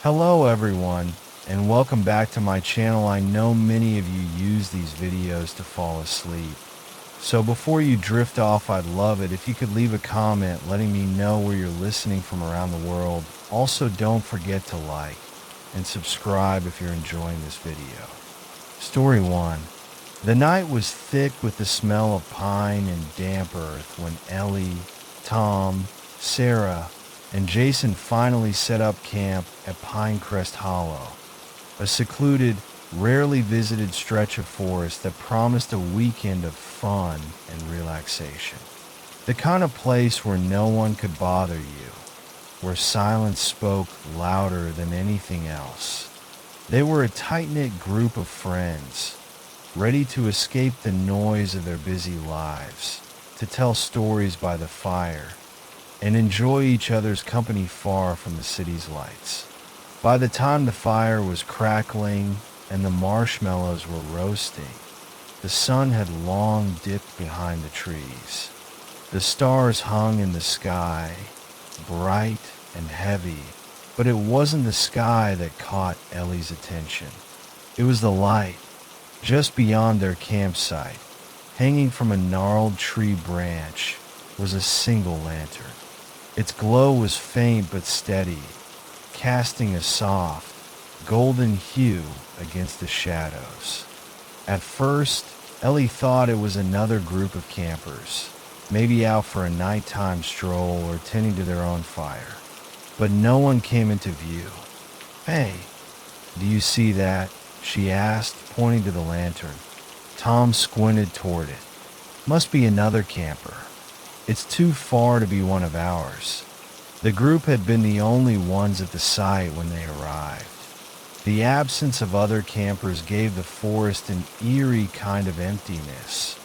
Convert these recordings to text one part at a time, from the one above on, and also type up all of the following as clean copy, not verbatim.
Hello everyone, and welcome back to my channel. I know many of you use these videos to fall asleep. So before you drift off, I'd love it if you could leave a comment letting me know where you're listening from around the world. Also, don't forget to like and subscribe if you're enjoying this video. Story 1. The night was thick with the smell of pine and damp earth when Ellie, Tom, Sarah, and Jason finally set up camp at Pinecrest Hollow, a secluded, rarely visited stretch of forest that promised a weekend of fun and relaxation. The kind of place where no one could bother you, where silence spoke louder than anything else. They were a tight-knit group of friends, ready to escape the noise of their busy lives, to tell stories by the fire, and enjoy each other's company far from the city's lights. By the time the fire was crackling and the marshmallows were roasting, the sun had long dipped behind the trees. The stars hung in the sky, bright and heavy, but it wasn't the sky that caught Ellie's attention. It was the light, just beyond their campsite. Hanging from a gnarled tree branch was a single lantern. Its glow was faint but steady, casting a soft, golden hue against the shadows. At first, Ellie thought it was another group of campers, maybe out for a nighttime stroll or tending to their own fire. But no one came into view. "Hey, do you see that?" she asked, pointing to the lantern. Tom squinted toward it. "Must be another camper. It's too far to be one of ours." The group had been the only ones at the site when they arrived. The absence of other campers gave the forest an eerie kind of emptiness,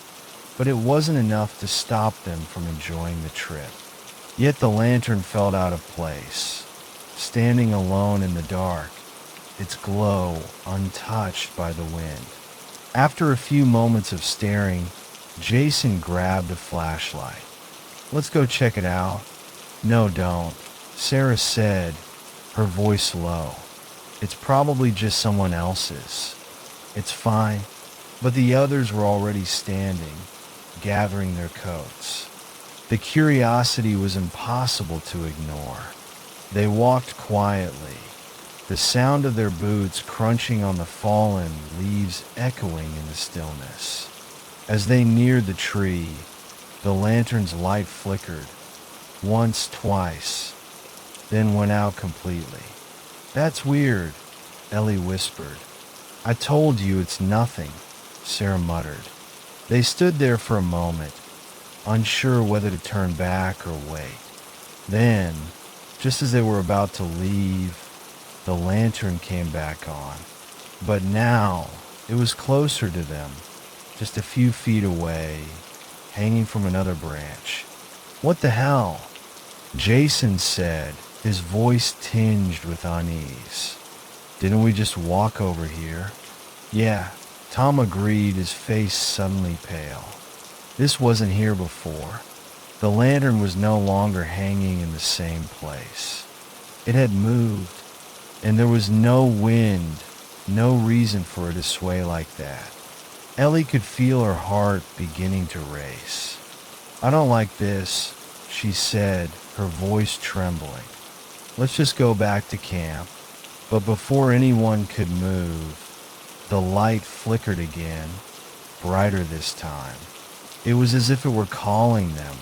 but it wasn't enough to stop them from enjoying the trip. Yet the lantern felt out of place, standing alone in the dark, its glow untouched by the wind. After a few moments of staring, Jason grabbed a flashlight. "Let's go check it out." "No, don't," Sarah said, her voice low. "It's probably just someone else's." "It's fine." But the others were already standing, gathering their coats. The curiosity was impossible to ignore. They walked quietly, the sound of their boots crunching on the fallen leaves echoing in the stillness. As they neared the tree, the lantern's light flickered, once, twice, then went out completely. "That's weird," Ellie whispered. "I told you it's nothing," Sarah muttered. They stood there for a moment, unsure whether to turn back or wait. Then, just as they were about to leave, the lantern came back on. But now, it was closer to them, just a few feet away, hanging from another branch. "What the hell?" Jason said, his voice tinged with unease. "Didn't we just walk over here?" "Yeah," Tom agreed, his face suddenly pale. "This wasn't here before." The lantern was no longer hanging in the same place. It had moved, and there was no wind, no reason for it to sway like that. Ellie could feel her heart beginning to race. "I don't like this," she said, her voice trembling. "Let's just go back to camp." But before anyone could move, the light flickered again, brighter this time. It was as if it were calling them,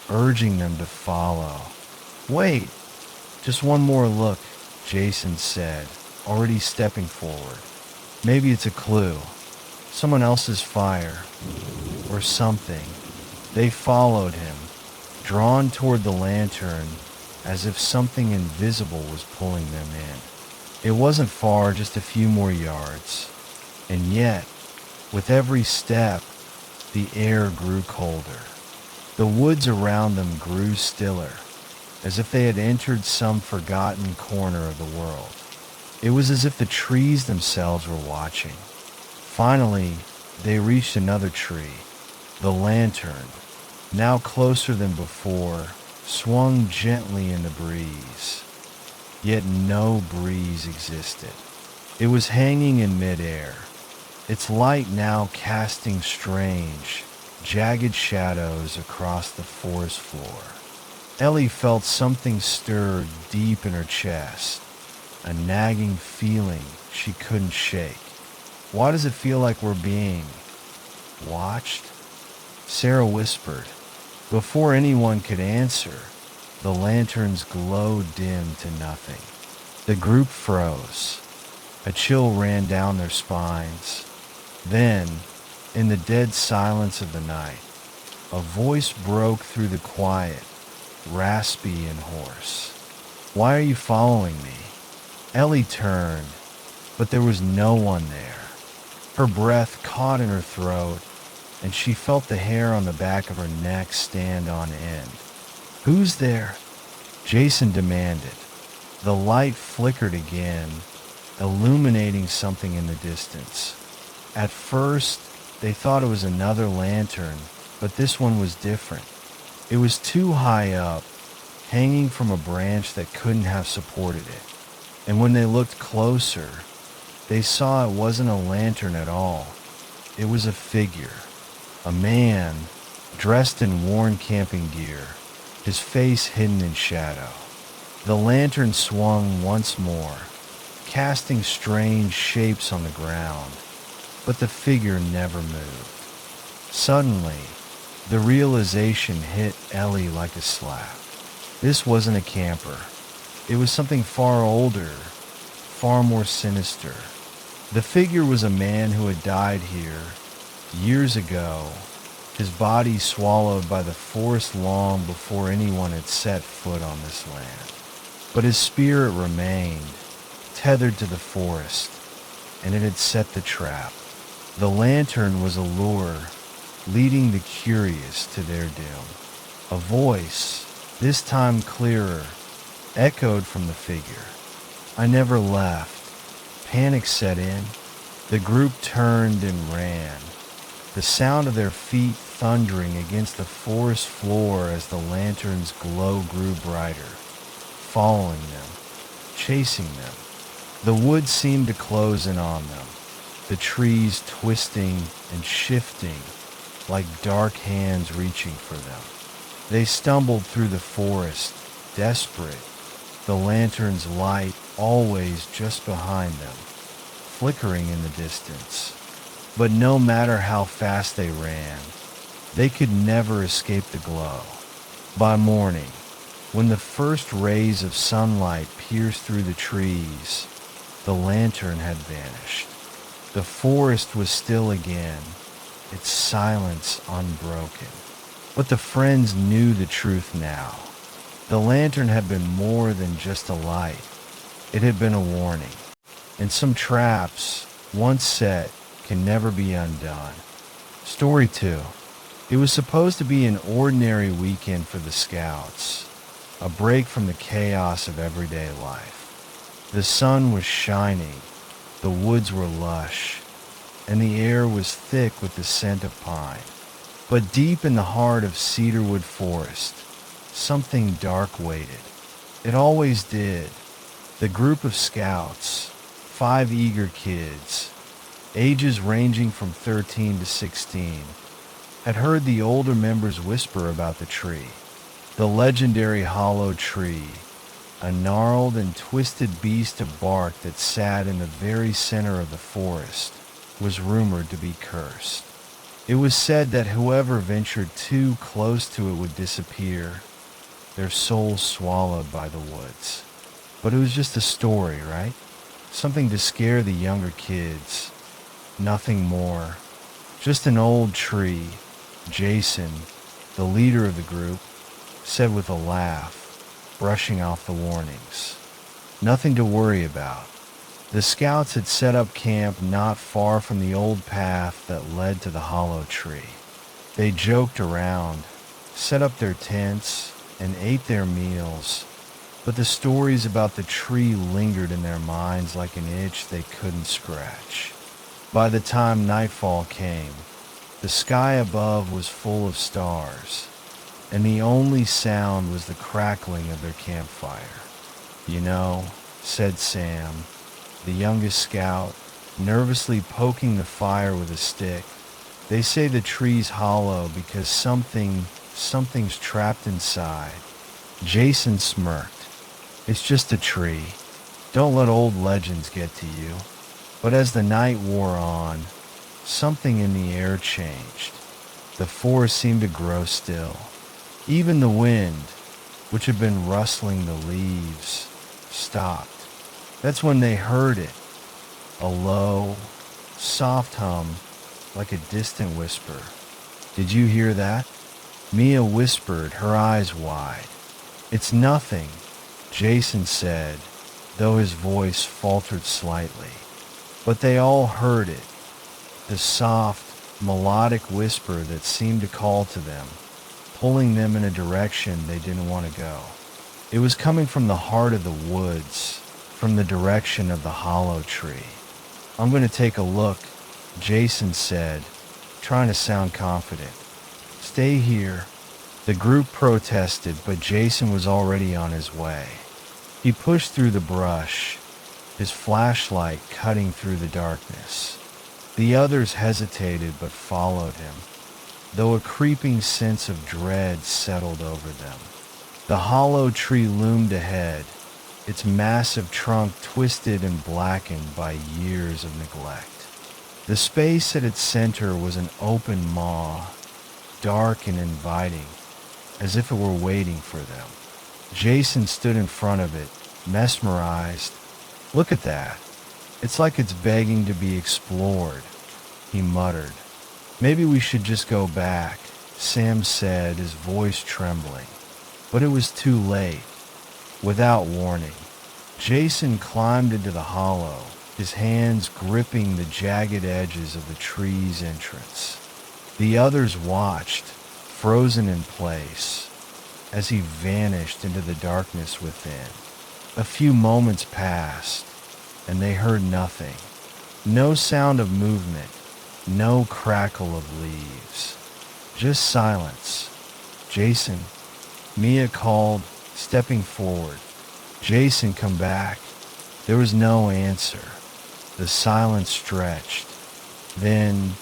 urging them to follow. "Wait, just one more look," Jason said, already stepping forward. "Maybe it's a clue. Someone else's fire, or something." They followed him, drawn toward the lantern as if something invisible was pulling them in. It wasn't far, just a few more yards. And yet, with every step, the air grew colder. The woods around them grew stiller, as if they had entered some forgotten corner of the world. It was as if the trees themselves were watching. Finally, they reached another tree. The lantern, now closer than before, swung gently in the breeze. yet no breeze existed. It was hanging in midair, its light now casting strange, jagged shadows across the forest floor. Ellie felt something stir deep in her chest, a nagging feeling she couldn't shake. Why does it feel like we're being watched? Sarah whispered. Before anyone could answer, the lantern's glow dimmed to nothing. The group froze. A chill ran down their spines. Then, in the dead silence of the night, a voice broke through the quiet, raspy and hoarse. "Why are you following me?" Ellie turned, but there was no one there. Her breath caught in her throat, and she felt the hair on the back of her neck stand on end. "Who's there?" Jason demanded. The light flickered again, illuminating something in the distance. At first, they thought it was another lantern, but this one was different. It was too high up, hanging from a branch that couldn't have supported it. And when they looked closer, they saw it wasn't a lantern at all. It was a figure. A man, dressed in worn camping gear, his face hidden in shadow. The lantern swung once more, casting strange shapes on the ground, but the figure never moved. Suddenly, the realization hit Ellie like a slap. This wasn't a camper. It was something far older, far more sinister. The figure was a man who had died here years ago, his body swallowed by the forest long before anyone had set foot on this land. But his spirit remained, tethered to the forest, and it had set the trap. The lantern was a lure, leading the curious to their doom. A voice, this time clearer, echoed from the figure. "I never left." Panic set in. The group turned and ran, the sound of their feet thundering against the forest floor as the lantern's glow grew brighter, following them, chasing them. The woods seemed to close in on them, the trees twisting and shifting like dark hands reaching for them. They stumbled through the forest, desperate, the lantern's light always just behind them, flickering in the distance. But no matter how fast they ran, they could never escape the glow. By morning, when the first rays of sunlight pierced through the trees, the lantern had vanished. The forest was still again, its silence unbroken. But the friends knew the truth now. The lantern had been more than just a light. It had been a warning. And some traps, once set, can never be undone. Story 2. It was supposed to be an ordinary weekend for the Scouts, a break from the chaos of everyday life. The sun was shining, the woods were lush, and the air was thick with the scent of pine. But deep in the heart of cedarwood forest, something dark waited. It always did. The group of Scouts, 5 eager kids, ages ranging from 13 to 16, had heard the older members whisper about the tree. The legendary hollow tree, a gnarled and twisted beast of bark that sat in the very center of the forest, was rumored to be cursed. It was said that whoever ventured too close to it would disappear, their souls swallowed by the woods. But it was just a story, right? Something to scare the younger kids. Nothing more. Just an old tree, Jason, the leader of the group, said with a laugh, brushing off the warnings. Nothing to worry about. The Scouts had set up camp not far from the old path that led to the hollow tree. They joked around, set up their tents, and ate their meals, but the stories about the tree lingered in their minds like an itch they couldn't scratch. By the time nightfall came, the sky above was full of stars, and the only sound was the crackling of their campfire. "You know," said Sam, the youngest scout, nervously poking the fire with a stick, "they say the tree's hollow because something's trapped inside." Jason smirked. "It's just a tree. Don't let old legends get to you." But as the night wore on, something in the air changed. The forest seemed to grow still. Even the wind, which had been rustling the leaves, stopped. That's when they heard it, a low, soft hum, like a distant whisper. "Did you hear that?" Mia whispered, her eyes wide. "It's nothing," Jason said, though his voice faltered slightly. But they all heard it, the soft, melodic whisper that seemed to call to them, pulling them in a direction they didn't want to go. It was coming from the heart of the woods, from the direction of the hollow tree. "I'm going to take a look," Jason said, trying to sound confident. "Stay here." The group protested, but Jason was already on his way. He pushed through the brush, his flashlight cutting through the darkness. The others hesitated but followed him, though a creeping sense of dread settled over them. The hollow tree loomed ahead, its massive trunk twisted and blackened by years of neglect. The space at its center was an open maw, dark and inviting, as if it were waiting for them. Jason stood in front of it, mesmerized. "Look at that. It's like it's begging to be explored," he muttered. "Maybe we should just go back," Sam said, his voice trembling. But it was too late. Without warning, Jason climbed into the hollow, his hands gripping the jagged edges of the tree's entrance. The others watched, frozen in place, as he vanished into the darkness within. A few moments passed, and they heard nothing. No sound of movement, no crackle of leaves. Just silence. "Jason," Mia called, stepping forward. "Jason, come back." There was no answer. The silence stretched. Then,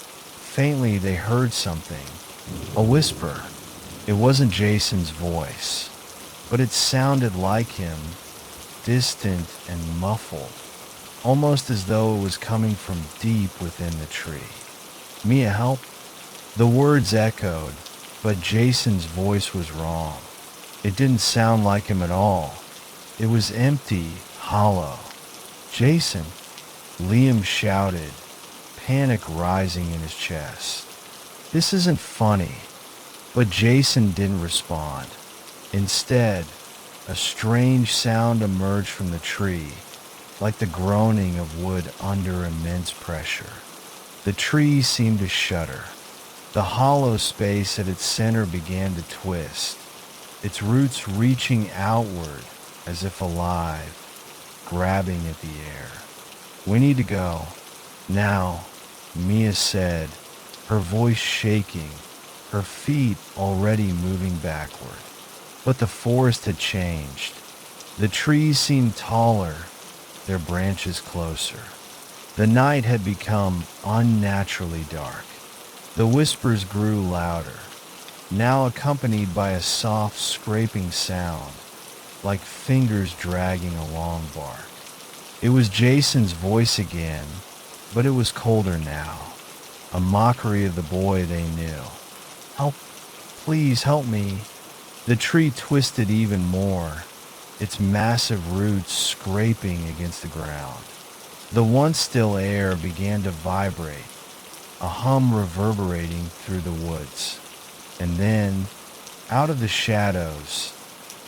faintly, they heard something. A whisper. It wasn't Jason's voice, but it sounded like him, distant and muffled, almost as though it was coming from deep within the tree. "Mia, help." The words echoed, but Jason's voice was wrong. It didn't sound like him at all. It was empty, hollow. "Jason," Liam shouted, panic rising in his chest. "This isn't funny." But Jason didn't respond. Instead, a strange sound emerged from the tree, like the groaning of wood under immense pressure. The tree seemed to shudder. The hollow space at its center began to twist, its roots reaching outward as if alive, grabbing at the air. "We need to go. Now," Mia said, her voice shaking, her feet already moving backward. But the forest had changed. The trees seemed taller, their branches closer. The night had become unnaturally dark. The whispers grew louder, now accompanied by a soft scraping sound, like fingers dragging along bark. It was Jason's voice again, but it was colder now, a mockery of the boy they knew. "Help, please help me." The tree twisted even more, its massive roots scraping against the ground. The once still air began to vibrate, a hum reverberating through the woods. And then, out of the shadows,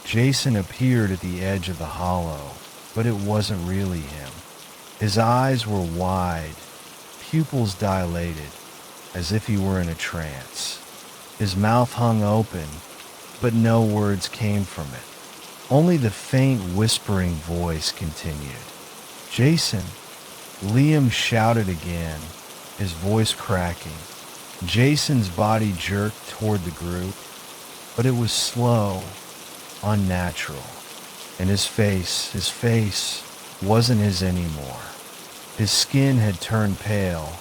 Jason appeared at the edge of the hollow, but it wasn't really him. His eyes were wide, pupils dilated, as if he were in a trance. His mouth hung open, but no words came from it. Only the faint whispering voice continued. "Jason," Liam shouted again, his voice cracking. Jason's body jerked toward the group, but it was slow, unnatural. And his face wasn't his anymore. His skin had turned pale,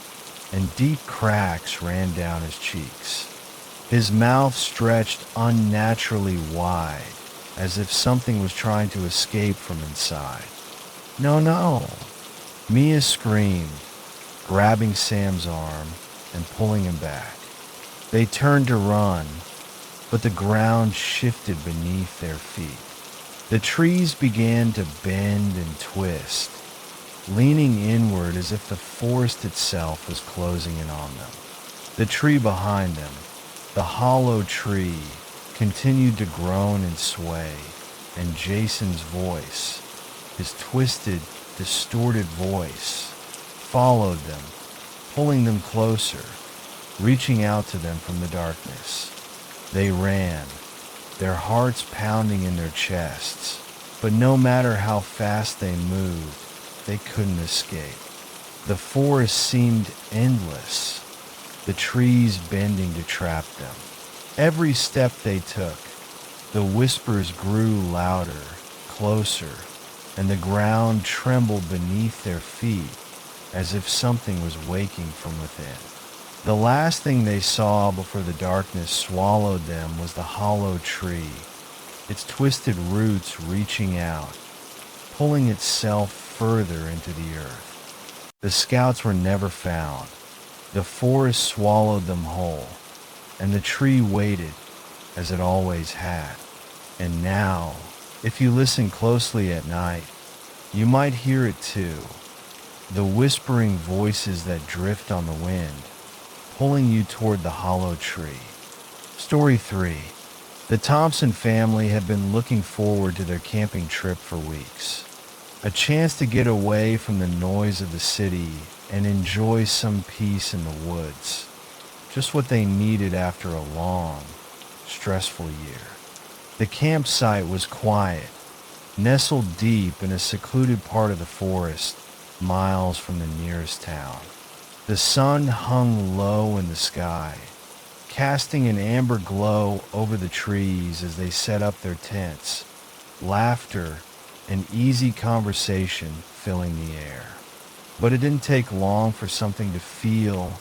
and deep cracks ran down his cheeks. His mouth stretched unnaturally wide, as if something was trying to escape from inside. No, no! Mia screamed, grabbing Sam's arm and pulling him back. They turned to run, but the ground shifted beneath their feet. The trees began to bend and twist, leaning inward as if the forest itself was closing in on them. The tree behind them, the hollow tree, continued to groan and sway, and Jason's voice, his twisted, distorted voice, followed them, pulling them closer, reaching out to them from the darkness. They ran, their hearts pounding in their chests, but no matter how fast they moved, they couldn't escape. The forest seemed endless, the trees bending to trap them. Every step they took, the whispers grew louder, closer, and the ground trembled beneath their feet as if something was waking from within. The last thing they saw before the darkness swallowed them was the hollow tree, its twisted roots reaching out, pulling itself further into the earth. The scouts were never found. The forest swallowed them whole, and the tree waited as it always had. And now, if you listen closely at night, you might hear it too. The whispering voices that drift on the wind, pulling you toward the hollow tree. Story 3. The Thompson family had been looking forward to their camping trip for weeks. A chance to get away from the noise of the city and enjoy some peace in the woods. Just what they needed after a long, stressful year. The campsite was quiet, nestled deep in a secluded part of the forest, miles from the nearest town. The sun hung low in the sky, casting an amber glow over the trees as they set up their tents, laughter and easy conversation filling the air. But it didn't take long for something to feel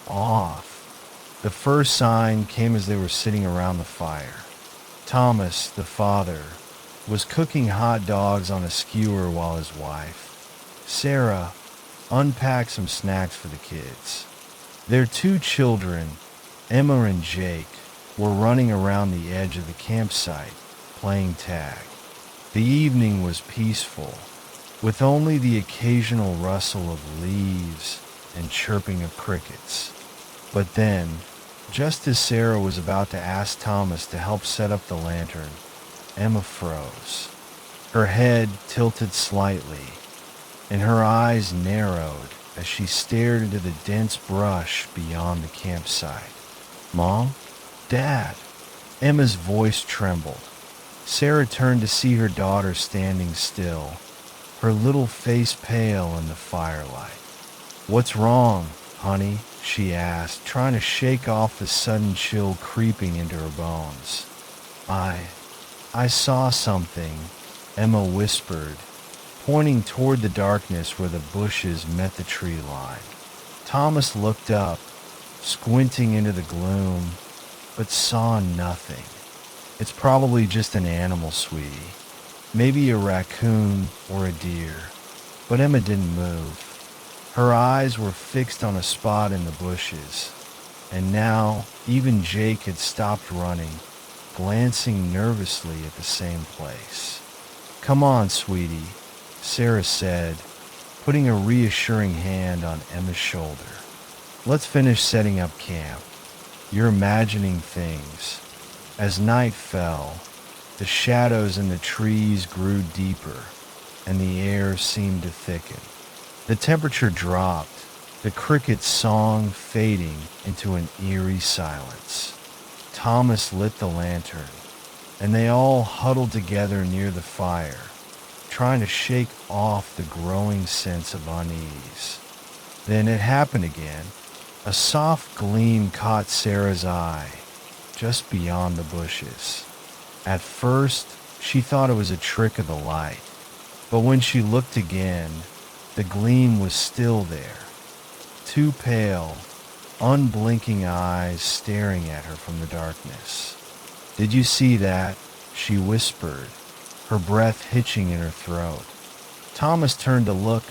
off. The first sign came as they were sitting around the fire. Thomas, the father, was cooking hot dogs on a skewer while his wife, Sarah, unpacked some snacks for the kids. Their two children, Emma and Jake, were running around the edge of the campsite, playing tag. The evening was peaceful, with only the occasional rustle of leaves and chirping of crickets. But then, just as Sarah was about to ask Thomas to help set up the lantern, Emma froze. Her head tilted slightly, and her eyes narrowed as she stared into the dense brush beyond the campsite. "Mom? Dad?" Emma's voice trembled. Sarah turned to see her daughter standing still, her little face pale in the firelight. "What's wrong, honey?" she asked, trying to shake off the sudden chill creeping into her bones. I saw something," Emma whispered, pointing toward the darkness where the bushes met the tree line. Thomas looked up, squinting into the gloom, but saw nothing. "It's probably just an animal, sweetie. Maybe a raccoon or a deer." But Emma didn't move. Her eyes were fixed on a spot in the bushes, and now even Jake had stopped running, glancing nervously at the same place. "Come on, sweetie," Sarah said, putting a reassuring hand on Emma's shoulder. "Let's finish setting up camp. You're imagining things." As night fell, the shadows in the trees grew deeper, and the air seemed to thicken. The temperature dropped, the cricket's song fading into an eerie silence. Thomas lit the lantern, and they all huddled together near the fire, trying to shake off the growing sense of unease. Then it happened again. A soft gleam caught Sarah's eye, just beyond the bushes. At first, She thought it was a trick of the light, but when she looked again, the gleam was still there. Two pale, unblinking eyes staring at her from the darkness. "Did you see that?" she whispered, her breath hitching in her throat. Thomas turned to look,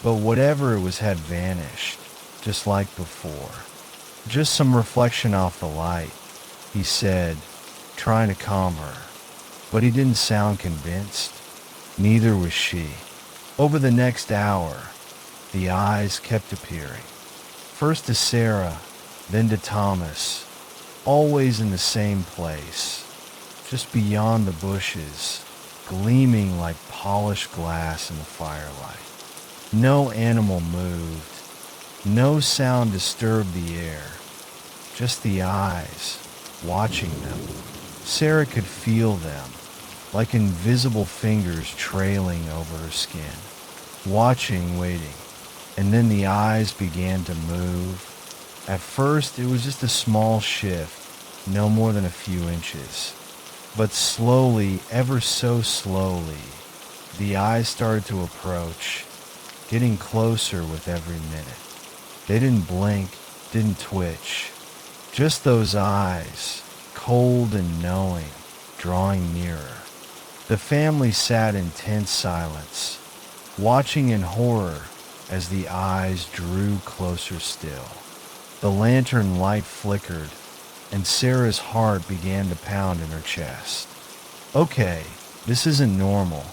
but whatever it was had vanished, just like before. "Just some reflection off the light," he said, trying to calm her. But he didn't sound convinced. Neither was she. Over the next hour, the eyes kept appearing. First to Sarah, then to Thomas, always in the same place, just beyond the bushes, gleaming like polished glass in the firelight. No animal moved. No sound disturbed the air. Just the eyes, watching them. Sarah could feel them, like invisible fingers trailing over her skin. Watching, waiting. And then the eyes began to move. At first, it was just a small shift, no more than a few inches. But slowly, ever so slowly, the eyes started to approach, getting closer with every minute. They didn't blink, didn't twitch. Just those eyes, cold and knowing, drawing nearer. The family sat in tense silence, watching in horror as the eyes drew closer still. The lantern light flickered, and Sarah's heart began to pound in her chest. "Okay, this isn't normal,"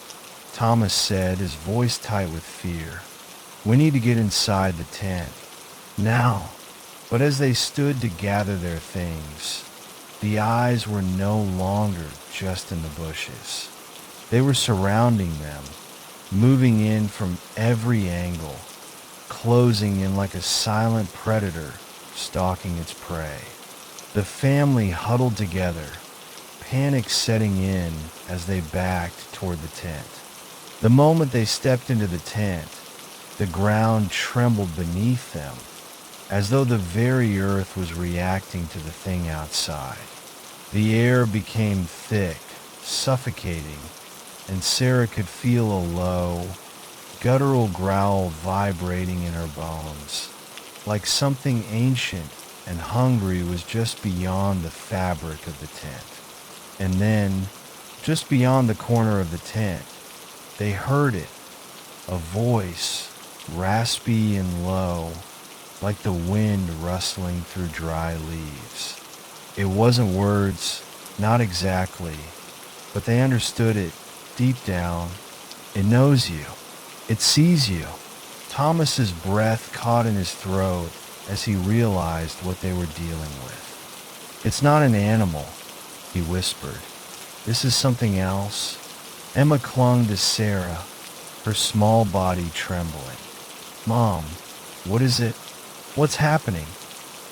Thomas said, his voice tight with fear. "We need to get inside the tent. Now." But as they stood to gather their things, the eyes were no longer just in the bushes. They were surrounding them, moving in from every angle, closing in like a silent predator stalking its prey. The family huddled together, panic setting in as they backed toward the tent. The moment they stepped into the tent, the ground trembled beneath them, as though the very earth was reacting to the thing outside. The air became thick, suffocating, and Sarah could feel a low, guttural growl vibrating in her bones, like something ancient and hungry was just beyond the fabric of the tent. And then, just beyond the corner of the tent, they heard it, a voice, raspy and low, like the wind rustling through dry leaves. It wasn't words, not exactly, but they understood it deep down. It knows you. It sees you. Thomas's breath caught in his throat as he realized what they were dealing with. "It's not an animal," he whispered. "This is something else." Emma clung to Sarah, her small body trembling. "Mom, what is it? What's happening?"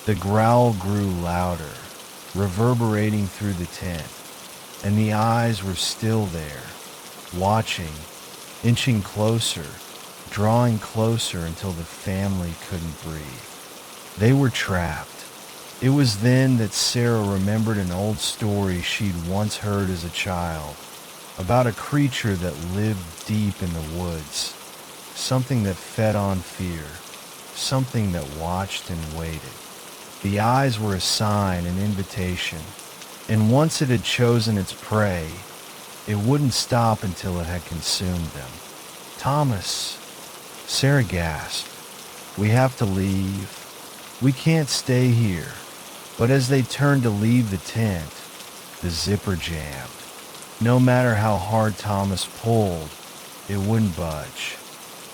The growl grew louder, reverberating through the tent, and the eyes were still there, watching, inching closer, drawing closer until the family couldn't breathe. They were trapped. It was then that Sarah remembered an old story she'd once heard as a child, about a creature that lived deep in the woods, something that fed on fear, something that watched and waited. The eyes were a sign, an invitation, and once it had chosen its prey, it wouldn't stop until it had consumed them. "Thomas," Sarah gasped, "we have to leave. We can't stay here." But as they turned to leave the tent, the zipper jammed. No matter how hard Thomas pulled, it wouldn't budge.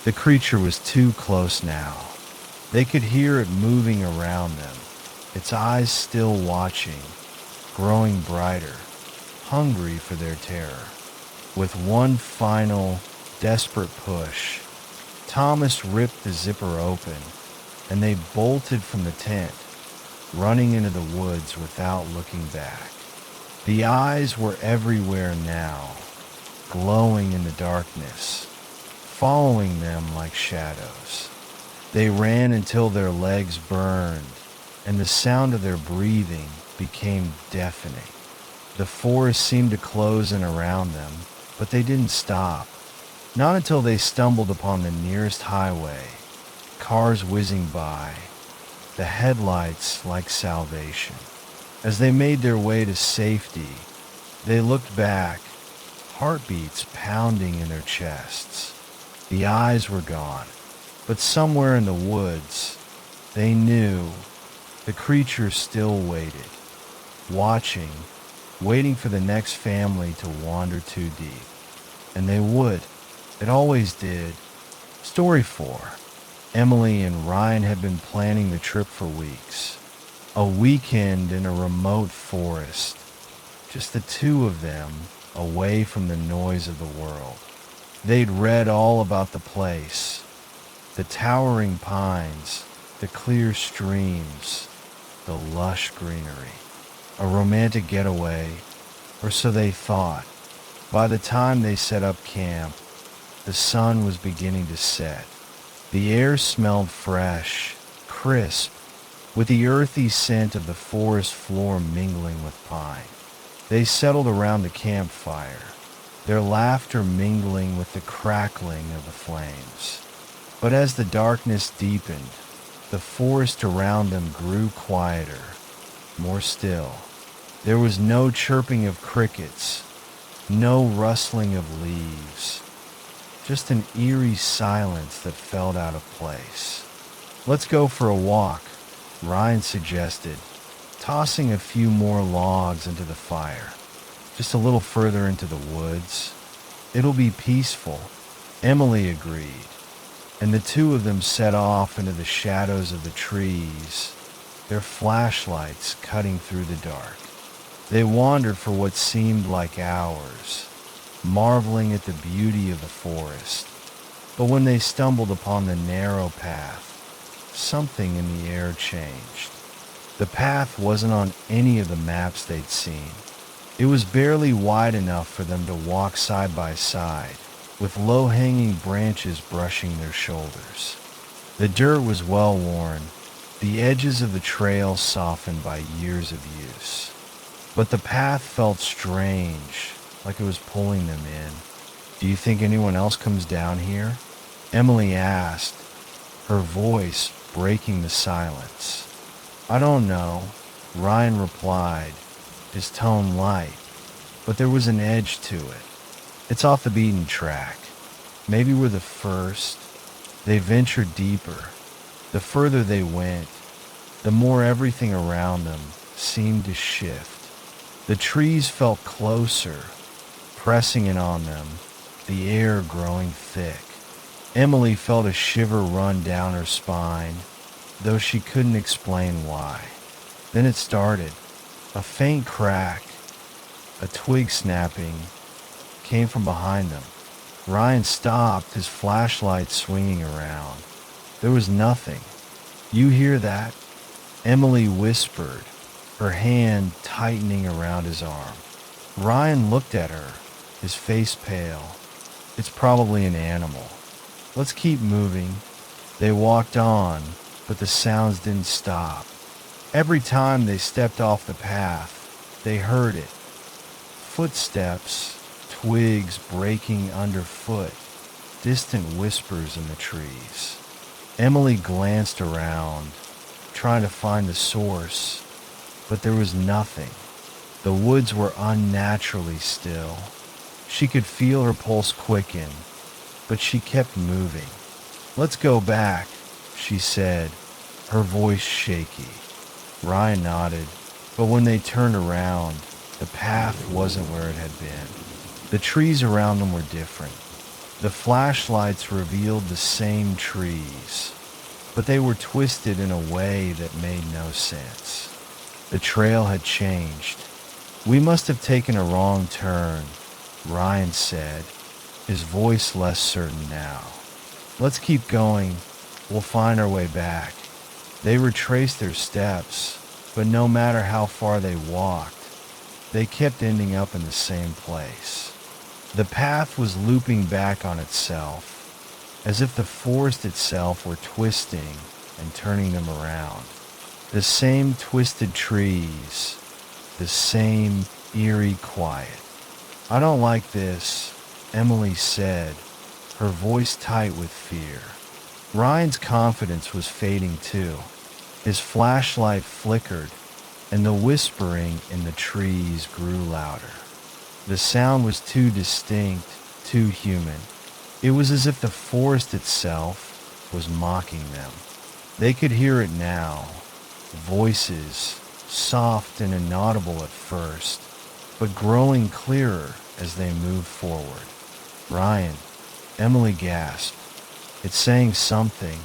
The creature was too close now. They could hear it moving around them, its eyes still watching, growing brighter, hungry for their terror. With one final, desperate push, Thomas ripped the zipper open, and they bolted from the tent, running into the woods without looking back. The eyes were everywhere now, glowing in the darkness, following them like shadows. They ran until their legs burned, and the sound of their breathing became deafening. The forest seemed to close in around them, but they didn't stop. Not until they stumbled upon the nearest highway, cars whizzing by, the headlights like salvation. As they made their way to safety, they looked back, heartbeats pounding in their chests. The eyes were gone, but somewhere in the woods, they knew the creature still waited, watching, waiting for the next family to wander too deep. And they would. It always did. Story 4. Emily and Ryan had been planning the trip for weeks. A weekend in a remote forest. Just the two of them, away from the noise of the world. They'd read all about the place. The towering pines, the clear streams, the lush greenery. A romantic getaway, or so they thought. By the time they set up camp, the sun was beginning to set. The air smelled fresh, crisp, with the earthy scent of the forest floor mingling with pine. They settled around the campfire, their laughter mingling with the crackling of the flames. But as the darkness deepened, the forest around them grew quieter, more still. There was no chirping of crickets, no rustling of leaves, just an eerie silence that felt out of place. "Let's go for a walk," Ryan suggested, tossing a few more logs into the fire. "Just a little further into the woods. It'll be peaceful," Emily agreed, and the two of them set off into the shadows of the trees, their flashlights cutting through the dark. They wandered for what seemed like hours, marveling at the beauty of the forest. But when they stumbled upon the narrow path, something in the air changed. The path wasn't on any of the maps they'd seen. It was barely wide enough for them to walk side by side, with low-hanging branches brushing their shoulders. The dirt was well worn, the edges of the trail softened by years of use. But the path felt strange, like it was pulling them in. "Do you think anyone else comes down here?" Emily asked, her voice breaking the silence. "I don't know," Ryan replied, his tone light, but there was an edge to it. "It's off the beaten track. Maybe we're the first." They ventured deeper. The further they went, the more everything around them seemed to shift. The trees felt closer, pressing in on them, the air growing thick. Emily felt a shiver run down her spine, though she couldn't explain why. Then it started. A faint crack, a twig snapping, came from behind them. Ryan stopped, his flashlight swinging around. There was nothing. "You hear that?" Emily whispered, her hand tightening around his arm. Ryan looked at her, his face pale. "It's probably an animal. Let's keep moving." They walked on, but the sounds didn't stop. Every time they stepped off the path, they heard it. Footsteps, twigs breaking underfoot, distant whispers in the trees. Emily glanced around, trying to find the source, but there was nothing. The woods were unnaturally still. She could feel her pulse quicken, but she kept moving. "Let's go back," she said, her voice shaky. Ryan nodded, but when they turned around, the path wasn't where it had been. The trees around them were different. The flashlights revealed the same trees, but they were twisted in a way that made no sense. The trail had changed. "We must have taken a wrong turn," Ryan said, his voice less certain now. "Let's keep going. We'll find our way back." They retraced their steps, but no matter how far they walked, they kept ending up in the same place. The path was looping back on itself, as if the forest itself were twisting and turning them around. The same twisted trees, the same eerie quiet. "I don't like this," Emily said, her voice tight with fear. Ryan's confidence was fading too. His flashlight flickered, and the whispering in the trees grew louder. The sound was too distinct, too human. It was as if the forest itself was mocking them. They could hear it now. Voices, soft and inaudible at first, but growing clearer as they moved forward. "Ryan," Emily gasped. "It's saying something."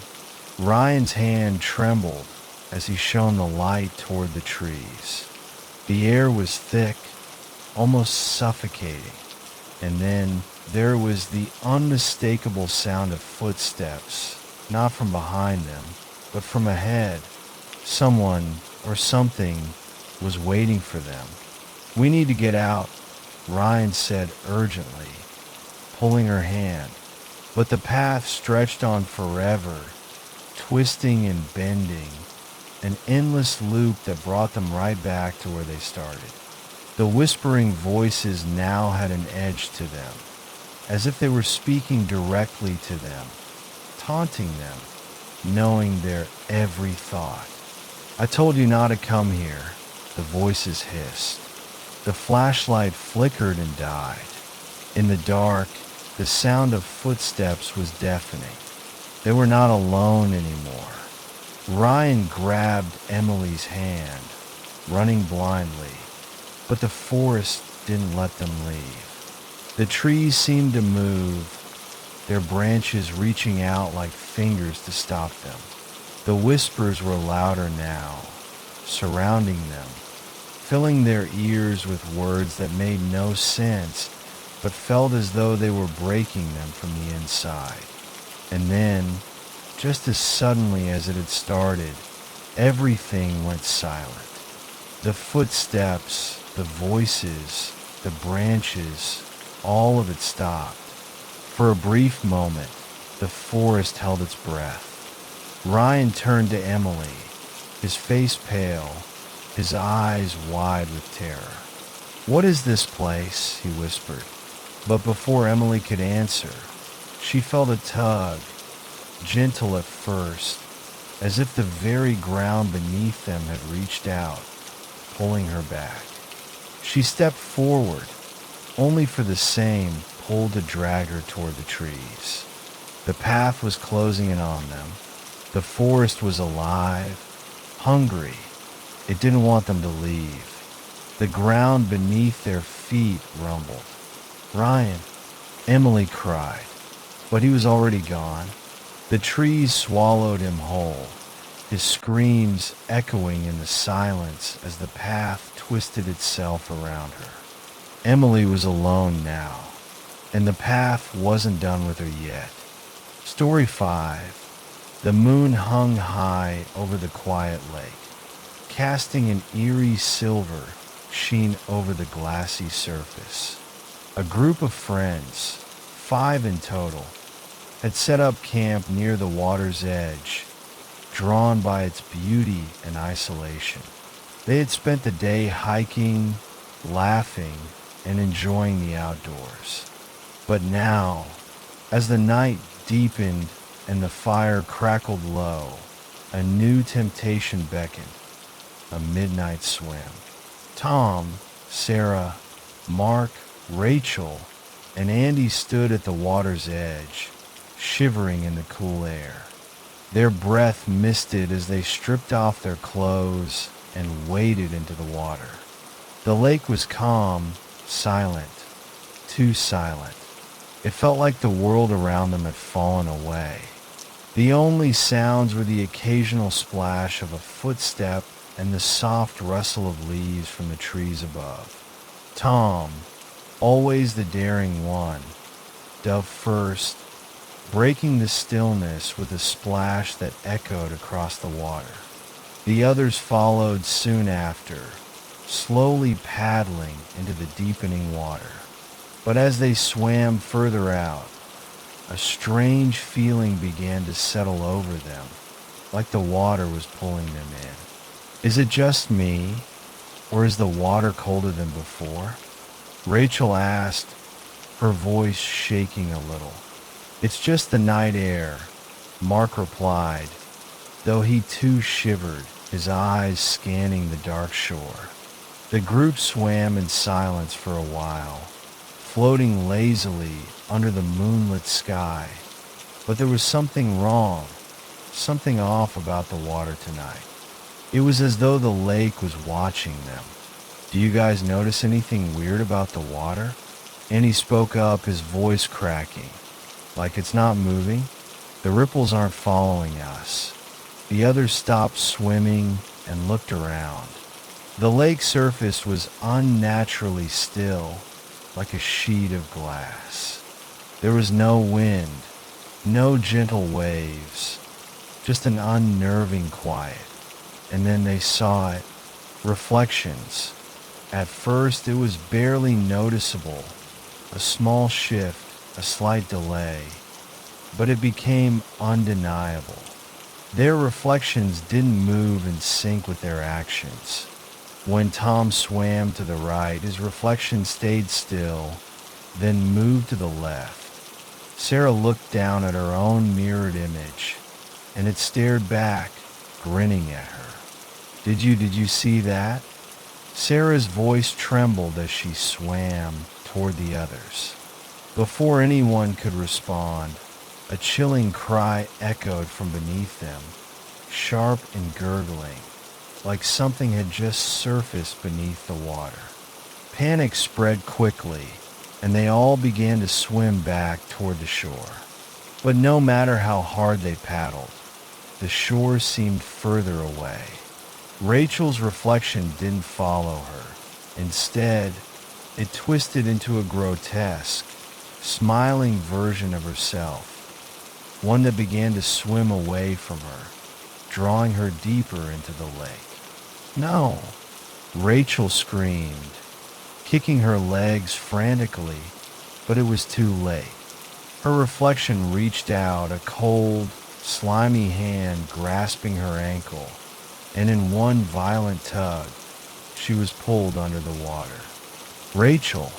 Ryan's hand trembled as he shone the light toward the trees. The air was thick, almost suffocating, and then there was the unmistakable sound of footsteps, not from behind them, but from ahead. Someone or something was waiting for them. "We need to get out," Ryan said urgently, pulling her hand. But the path stretched on forever, twisting and bending, an endless loop that brought them right back to where they started. The whispering voices now had an edge to them, as if they were speaking directly to them, taunting them, knowing their every thought. "I told you not to come here," the voices hissed. The flashlight flickered and died. In the dark, the sound of footsteps was deafening. They were not alone anymore. Ryan grabbed Emily's hand, running blindly, but the forest didn't let them leave. The trees seemed to move, their branches reaching out like fingers to stop them. The whispers were louder now, surrounding them, filling their ears with words that made no sense, but felt as though they were breaking them from the inside. And then, just as suddenly as it had started, everything went silent. The footsteps, the voices, the branches, all of it stopped. For a brief moment, the forest held its breath. Ryan turned to Emily, his face pale, his eyes wide with terror. "What is this place?" he whispered. But before Emily could answer, she felt a tug, gentle at first, as if the very ground beneath them had reached out, pulling her back. She stepped forward, only for the same pull to drag her toward the trees. The path was closing in on them. The forest was alive, hungry. It didn't want them to leave. The ground beneath their feet rumbled. "Ryan," Emily cried, but he was already gone. The trees swallowed him whole, his screams echoing in the silence as the path twisted itself around her. Emily was alone now, and the path wasn't done with her yet. Story 5. The moon hung high over the quiet lake, casting an eerie silver sheen over the glassy surface. A group of friends, 5 in total, had set up camp near the water's edge, drawn by its beauty and isolation. They had spent the day hiking, laughing, and enjoying the outdoors. But now, as the night deepened and the fire crackled low, a new temptation beckoned: a midnight swim. Tom, Sarah, Mark, Rachel, and Andy stood at the water's edge, shivering in the cool air. Their breath misted as they stripped off their clothes and waded into the water. The lake was calm, silent, too silent. It felt like the world around them had fallen away. The only sounds were the occasional splash of a footstep and the soft rustle of leaves from the trees above. Tom, always the daring one, dove first, breaking the stillness with a splash that echoed across the water. The others followed soon after, slowly paddling into the deepening water. But as they swam further out, a strange feeling began to settle over them, like the water was pulling them in. "Is it just me?" Or is the water colder than before? Rachel asked, her voice shaking a little. It's just the night air, Mark replied, though he too shivered, his eyes scanning the dark shore. The group swam in silence for a while, floating lazily under the moonlit sky. But there was something wrong, something off about the water tonight. It was as though the lake was watching them. Do you guys notice anything weird about the water? Andy spoke up, his voice cracking. Like it's not moving? The ripples aren't following us. The others stopped swimming and looked around. The lake surface was unnaturally still, like a sheet of glass. There was no wind, no gentle waves, just an unnerving quiet. And then they saw it, reflections. At first it was barely noticeable, a small shift, a slight delay, but it became undeniable. Their reflections didn't move in sync with their actions. When Tom swam to the right, his reflection stayed still, then moved to the left. Sarah looked down at her own mirrored image, and it stared back, grinning at her. Did you see that? Sarah's voice trembled as she swam toward the others. Before anyone could respond, a chilling cry echoed from beneath them, sharp and gurgling, like something had just surfaced beneath the water. Panic spread quickly, and they all began to swim back toward the shore. But no matter how hard they paddled, the shore seemed further away. Rachel's reflection didn't follow her. Instead, it twisted into a grotesque, smiling version of herself, one that began to swim away from her, drawing her deeper into the lake. No, Rachel screamed, kicking her legs frantically, but it was too late. Her reflection reached out, a cold, slimy hand grasping her ankle, and in one violent tug, she was pulled under the water. Rachel!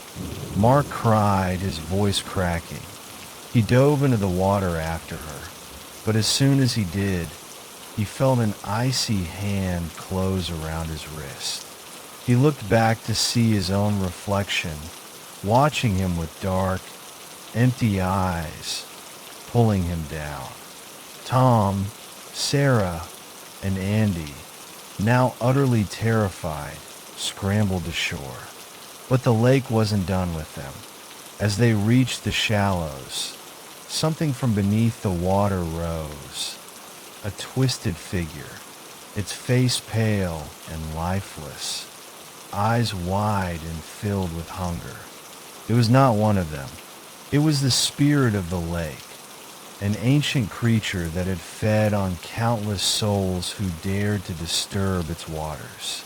Mark cried, his voice cracking. He dove into the water after her, but as soon as he did, he felt an icy hand close around his wrist. He looked back to see his own reflection, watching him with dark, empty eyes, pulling him down. Tom, Sarah, and Andy, now utterly terrified, scrambled to shore. But the lake wasn't done with them. As they reached the shallows, something from beneath the water rose, a twisted figure, its face pale and lifeless, eyes wide and filled with hunger. It was not one of them. It was the spirit of the lake, an ancient creature that had fed on countless souls who dared to disturb its waters.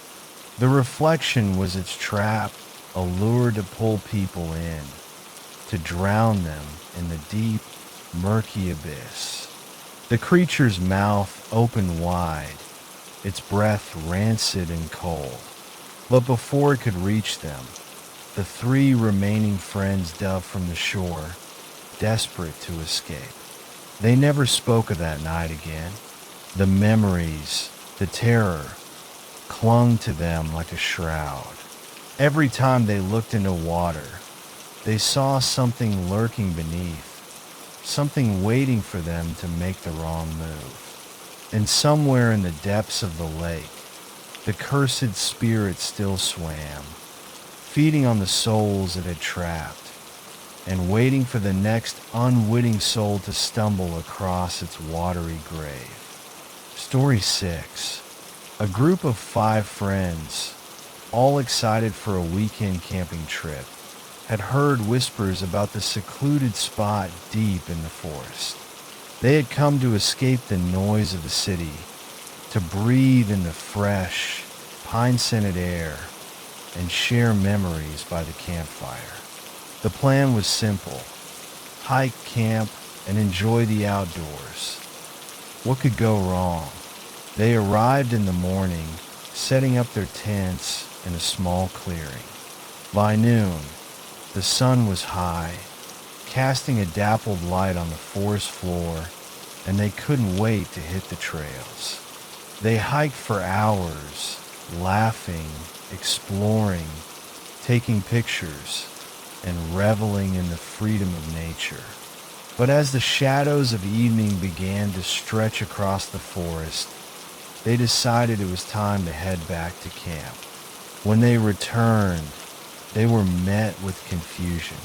The reflection was its trap, a lure to pull people in, to drown them in the deep, murky abyss. The creature's mouth opened wide, its breath rancid and cold. But before it could reach them, the three remaining friends dove from the shore, desperate to escape. They never spoke of that night again. The memories, the terror, clung to them like a shroud. Every time they looked into water, they saw something lurking beneath, something waiting for them to make the wrong move. And somewhere in the depths of the lake, the cursed spirit still swam, feeding on the souls it had trapped, and waiting for the next unwitting soul to stumble across its watery grave. Story 6. A group of 5 friends, all excited for a weekend camping trip, had heard whispers about the secluded spot deep in the forest. They had come to escape the noise of the city, to breathe in the fresh, pine-scented air, and share memories by the campfire. The plan was simple: hike, camp, and enjoy the outdoors. What could go wrong? They arrived in the morning, setting up their tents, in a small clearing. By noon, the sun was high, casting a dappled light on the forest floor, and they couldn't wait to hit the trails. They hiked for hours, laughing, exploring, taking pictures, and reveling in the freedom of nature. But as the shadows of evening began to stretch across the forest, they decided it was time to head back to camp. When they returned, they were met with confusion.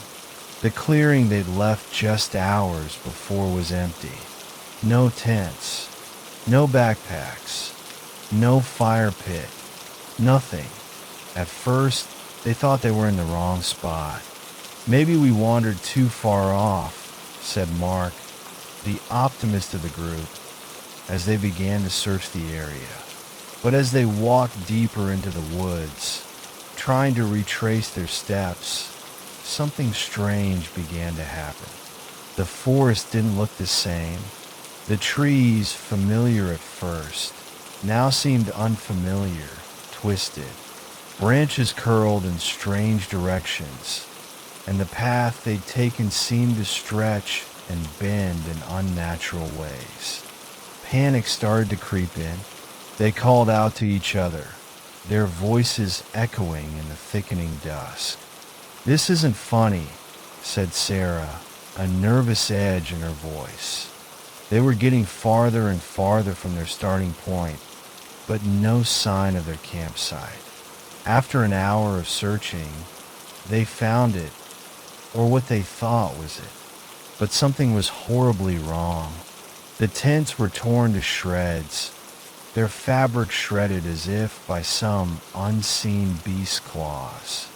The clearing they'd left just hours before was empty. No tents, no backpacks, no fire pit, nothing. At first, they thought they were in the wrong spot. "Maybe we wandered too far off," said Mark, the optimist of the group, as they began to search the area. But as they walked deeper into the woods, trying to retrace their steps, something strange began to happen. The forest didn't look the same. The trees, familiar at first, now seemed unfamiliar, twisted. Branches curled in strange directions, and the path they'd taken seemed to stretch and bend in unnatural ways. Panic started to creep in. They called out to each other, their voices echoing in the thickening dusk. "This isn't funny," said Sarah, a nervous edge in her voice. They were getting farther and farther from their starting point, but no sign of their campsite. After an hour of searching, they found it, or what they thought was it. But something was horribly wrong. The tents were torn to shreds, their fabric shredded as if by some unseen beast's claws.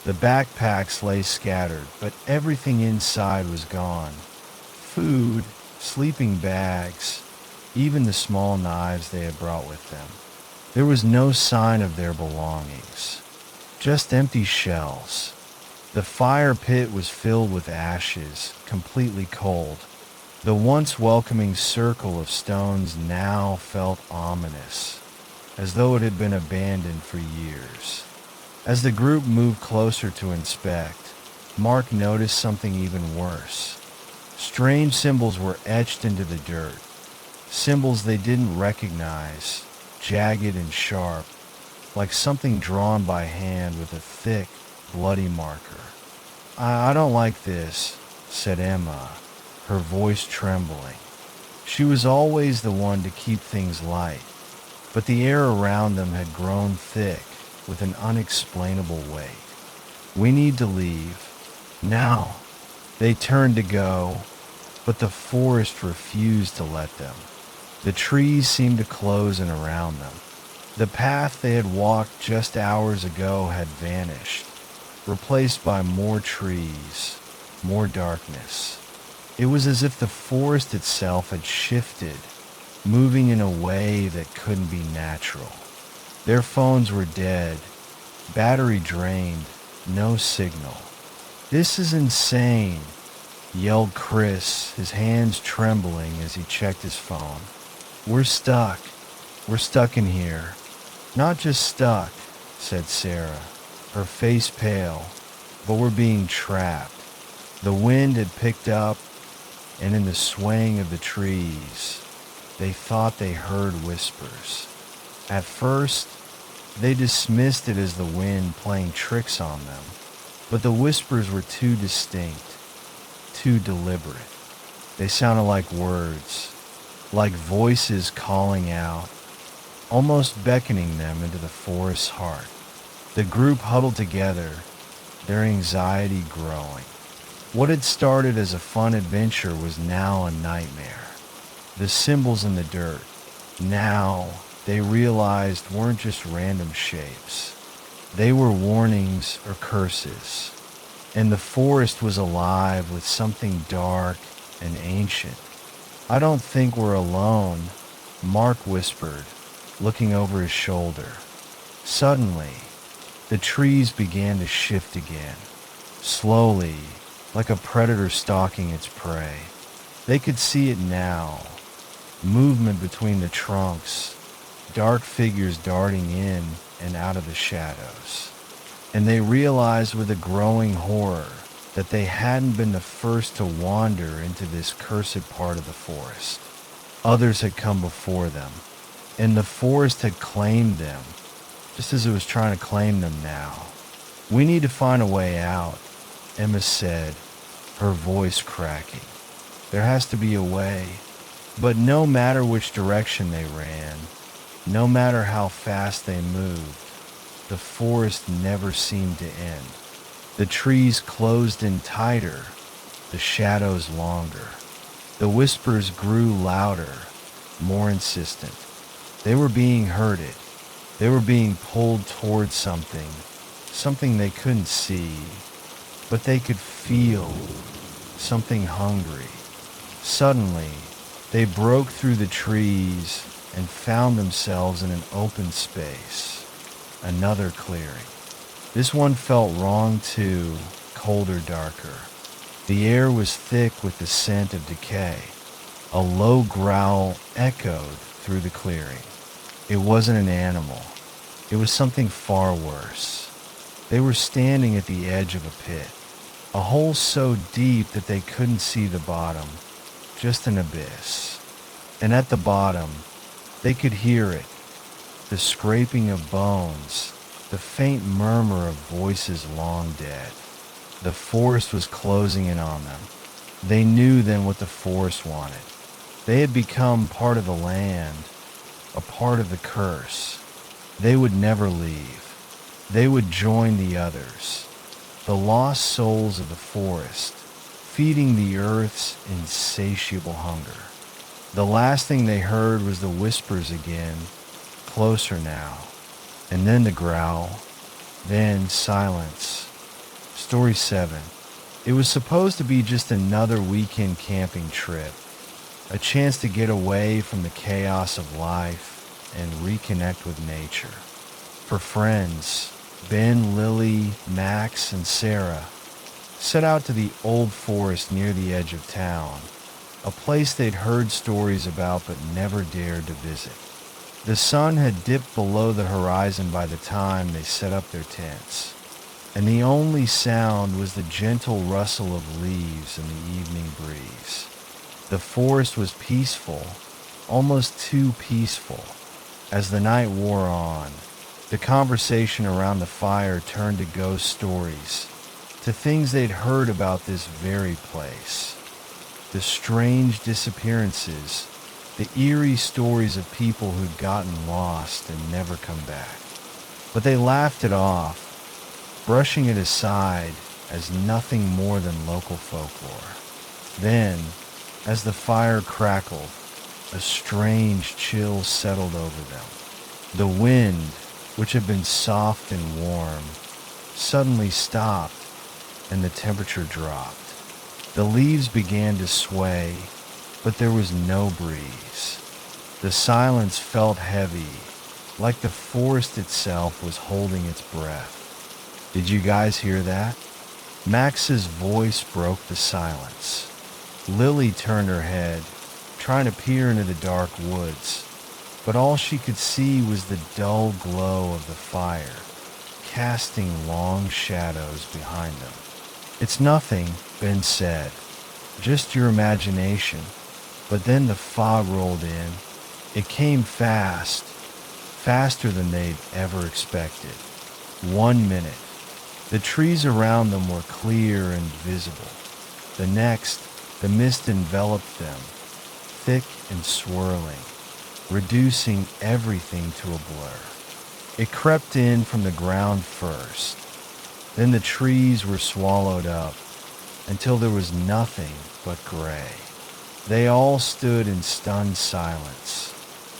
The backpacks lay scattered, but everything inside was gone. Food, sleeping bags, even the small knives they had brought with them. There was no sign of their belongings, just empty shells. The fire pit was filled with ashes, completely cold. The once welcoming circle of stones now felt ominous, as though it had been abandoned for years. As the group moved closer to inspect, Mark noticed something even worse. Strange symbols were etched into the dirt, symbols they didn't recognize, jagged and sharp, like something drawn by hand with a thick, bloody marker. I don't like this," said Emma, her voice trembling. She was always the one to keep things light, but the air around them had grown thick with an unexplainable weight. "We need to leave. Now." They turned to go, but the forest refused to let them. The trees seemed to close in around them. The path they had walked just hours ago had vanished, replaced by more trees, more darkness. It was as if the forest itself had shifted, moving in a way that couldn't be natural. Their phones were dead, battery drained, no signal. "This is insane," yelled Chris, his hands trembling as he checked his phone. We're stuck. We're stuck in here." "Not just stuck," said Sarah, her face pale, "but we're being trapped." The wind had picked up, and in the swaying of the trees, they thought they heard whispers. At first, they dismissed it as the wind playing tricks on them, but the whispers were too distinct, too deliberate. They sounded like words, like voices calling out, almost beckoning them into the forest's heart. The group huddled together, their anxiety growing. What had started as a fun adventure was now a nightmare. The symbols in the dirt, now they realized, weren't just random shapes. They were warnings or curses, and the forest was alive with something dark and ancient. "I don't think we're alone," Mark whispered, looking over his shoulder. Suddenly, the trees began to shift again, slowly, like a predator stalking its prey. They could see it now, movement between the trunks, dark figures darting in and out of the shadows. And they realized with a growing horror that they hadn't been the first to wander into this cursed part of the forest. Others had come before them, and the forest had claimed them, just as it was trying to claim them now. "We need to find a way out," Emma said, her voice cracking. "There has to be a way." But no matter which direction they ran, no matter how fast they moved, the forest never seemed to end. The trees closed in tighter, the shadows longer. The whispers grew louder, more insistent. They were being herded. They were being pulled towards something they couldn't see, but they could feel, something hungry. Suddenly, they broke through the trees and found themselves in an open space, another clearing. This one felt wrong too, colder, darker. The air was thick with the scent of decay. A low growl echoed through the clearing. It wasn't an animal. It was something far worse. They were standing at the edge of a pit, a hole so deep that they couldn't see the bottom, just an abyss. And at the bottom, they could hear it, the scraping of bones, the faint murmur of voices long dead. The forest was closing in on them. They knew then what the forest wanted. They had become part of the land, a part of the curse. They would never leave. They would join the others, the lost souls of the forest, feeding the earth's insatiable hunger. The last thing they heard was the whispers again, closer now, and then the growl, then silence. Story 7. It was supposed to be just another weekend camping trip, a chance to get away from the chaos of life and reconnect with nature. For friends, Ben, Lily, Max, and Sarah set out to the old forest near the edge of town, a place they'd heard stories about but never dared to visit. The sun had dipped below the horizon by the time they set up their tents, and the only sound was the gentle rustle of leaves in the evening breeze. The forest was peaceful, almost too peaceful. As the night wore on, the conversation around the fire turned to ghost stories, to things they'd heard about this very place. The strange disappearances, the eerie stories of people who'd gotten lost and never come back. But they laughed it off, brushing it aside as nothing more than local folklore. Then, as the fire crackled, a strange chill settled over them. The wind, which had been soft and warm, suddenly stopped and the temperature dropped. The leaves began to sway, but there was no breeze. The silence felt heavy, like the forest itself was holding its breath. "Did you guys hear that?" Max's voice broke the silence. Lily turned her head, trying to peer into the dark woods, but all she could see was the dull glow of the fire, casting long shadows behind them. "It's nothing," Ben said. "Just your imagination." But then the fog rolled in. It came fast, faster than they'd ever expected. 1 minute, the trees around them were clear and visible. The next, the mist enveloped them, thick and swirling, reducing everything to a blur. It crept in from the ground first. Then the trees were swallowed up until there was nothing but gray. They all stood in stunned silence,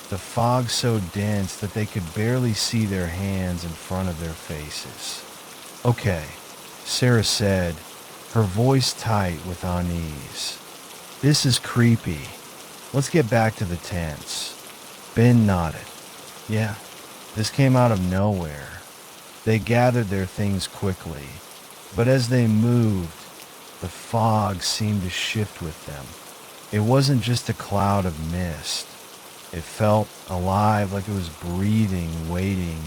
the fog so dense that they could barely see their hands in front of their faces. "Okay," Sarah said, her voice tight with unease. "This is creepy. Let's get back to the tents." Ben nodded. "Yeah, this came out of nowhere." They gathered their things quickly, but as they moved, the fog seemed to shift with them. It wasn't just a cloud of mist. It felt alive, like it was breathing, waiting,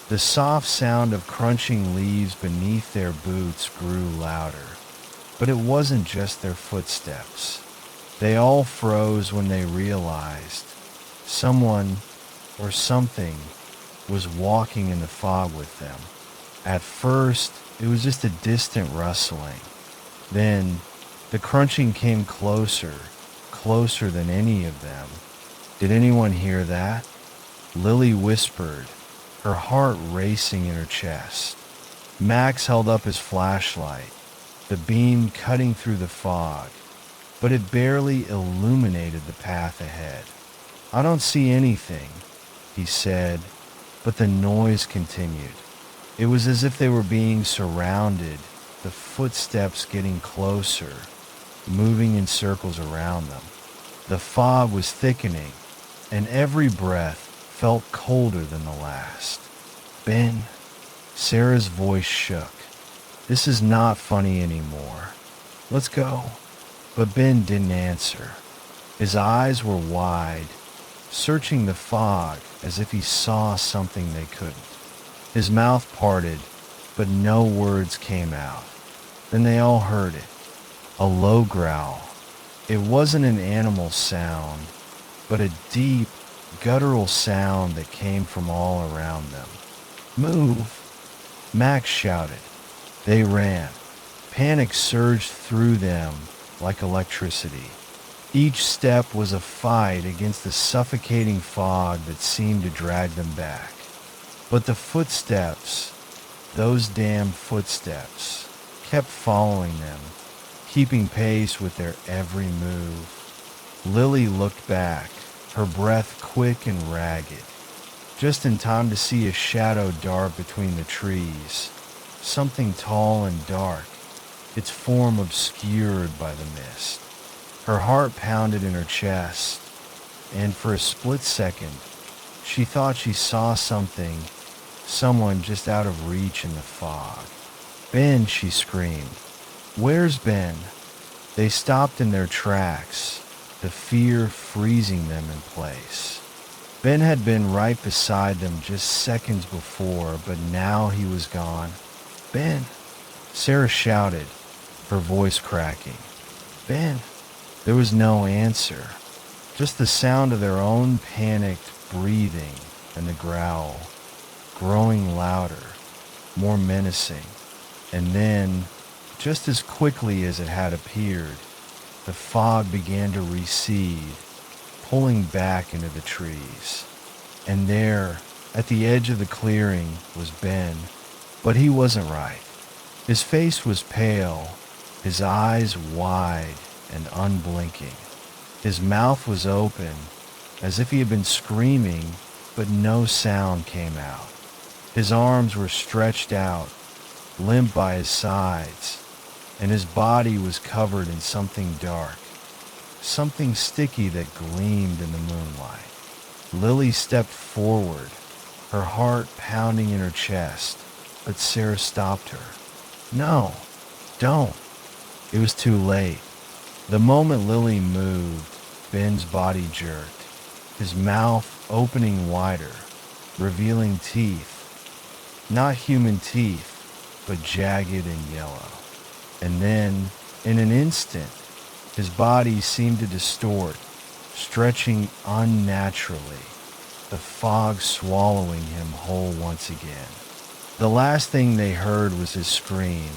The soft sound of crunching leaves beneath their boots grew louder. But it wasn't just their footsteps. They all froze when they realized someone or something was walking in the fog with them. At first, it was just a distant rustling. Then, the crunching came closer, closer than any of them. Did anyone hear that? Lily whispered, her heart racing in her chest. Max held up his flashlight, the beam cutting through the fog, but it barely illuminated the path ahead. "I don't see anything," he said, but the noise continued. It was as if they were being surrounded, the footsteps getting closer, moving in circles around them. The fog was thickening, and every breath felt colder than the last. "Ben," Sarah's voice shook. "This is not funny anymore. Let's go." But Ben didn't answer. His eyes were wide, searching the fog as if he saw something they couldn't. His mouth parted, but no words came out. Then they all heard it, a low growl. It wasn't an animal sound, but a deep, guttural sound that came from all around them. "Move!" Max shouted. They ran. Panic surged through them like electricity. Each step was a fight against the suffocating fog that seemed to drag them back. But the footsteps, those damn footsteps, kept following them, keeping pace with their every move. Lily looked back, her breath quick and ragged, just in time to see a shadow dart between the trees, something tall and dark, its form obscured by the mist. Her heart pounded in her chest, and for a split second, she thought she saw something, someone just out of reach in the fog. "Ben," she screamed. "Where's Ben?" They stopped in their tracks, the fear freezing them in place. Ben had been right beside them just seconds before, but now he was gone. "Ben!" Sarah shouted, her voice cracking. "Ben!" There was no answer, just the sound of their own panicked breathing and the growl, growing louder, more menacing. And then, just as quickly as it had appeared, the fog began to recede, pulling back into the trees. And there, at the edge of the clearing, was Ben, but he wasn't right. His face was pale, his eyes wide and unblinking. His mouth was open, as if he had been screaming, but no sound came out. His arms were stretched out, limp by his sides, and his body was covered in something dark, something sticky that gleamed in the moonlight. Lily stepped forward, her heart pounding in her chest, but Sarah stopped her. "No, don't." It was too late. The moment Lily moved, Ben's body jerked, his mouth opening wider, revealing teeth. Not human teeth, but jagged and yellow. And then, in an instant, his body seemed to distort, stretching unnaturally, the fog swallowing him whole once again. The last thing they heard was his scream,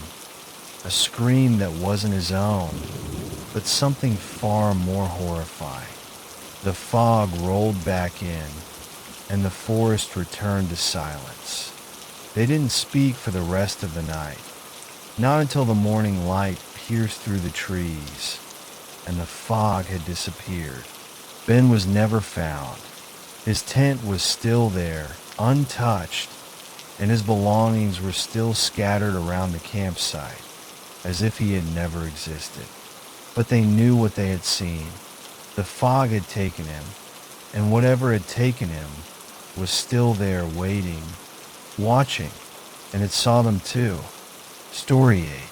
a scream that wasn't his own, but something far more horrifying. The fog rolled back in, and the forest returned to silence. They didn't speak for the rest of the night, not until the morning light pierced through the trees, and the fog had disappeared. Ben was never found. His tent was still there, untouched, and his belongings were still scattered around the campsite, as if he had never existed. But they knew what they had seen. The fog had taken him, and whatever had taken him was still there waiting, watching, and it saw them too. Story 8.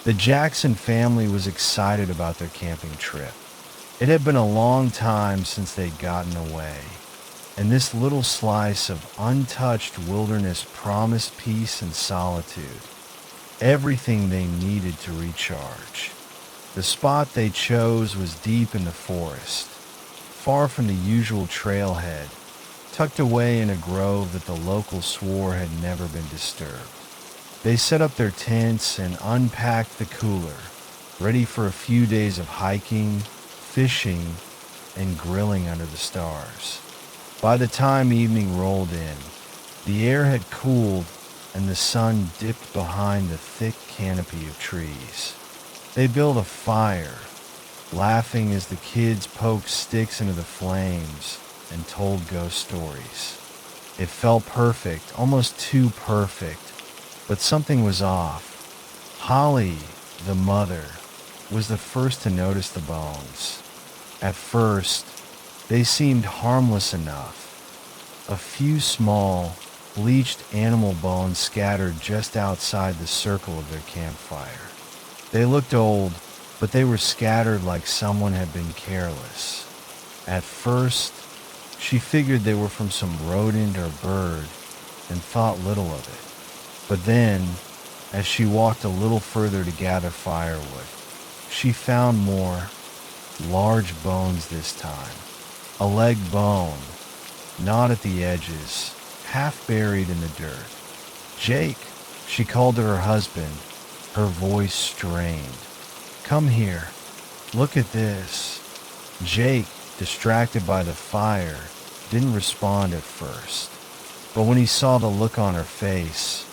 The Jackson family was excited about their camping trip. It had been a long time since they'd gotten away. and this little slice of untouched wilderness promised peace and solitude, everything they needed to recharge. The spot they chose was deep in the forest, far from the usual trailhead, tucked away in a grove that the locals swore had never been disturbed. They set up their tents and unpacked the cooler, ready for a few days of hiking, fishing, and grilling under the stars. By the time evening rolled in, the air had cooled and the sun dipped behind the thick canopy of trees. They built a fire, laughing as the kids poked sticks into the flames and told ghost stories. It felt perfect, almost too perfect, but something was off. Holly, the mother, was the first to notice the bones. At first, they seemed harmless enough. A few small, bleached animal bones scattered just outside the circle of their campfire. They looked old, but they were scattered like someone had been careless. At first, she figured they were from some rodent or bird and thought little of it. But then, as she walked a little further to gather firewood, she found more, large bones this time. A leg bone, gnawed at the edges, half buried in the dirt. "Jake," she called to her husband, her voice strained. "Come here. Look at this." Jake, distracted by the fire, didn't respond at first. But when he saw the look on her face,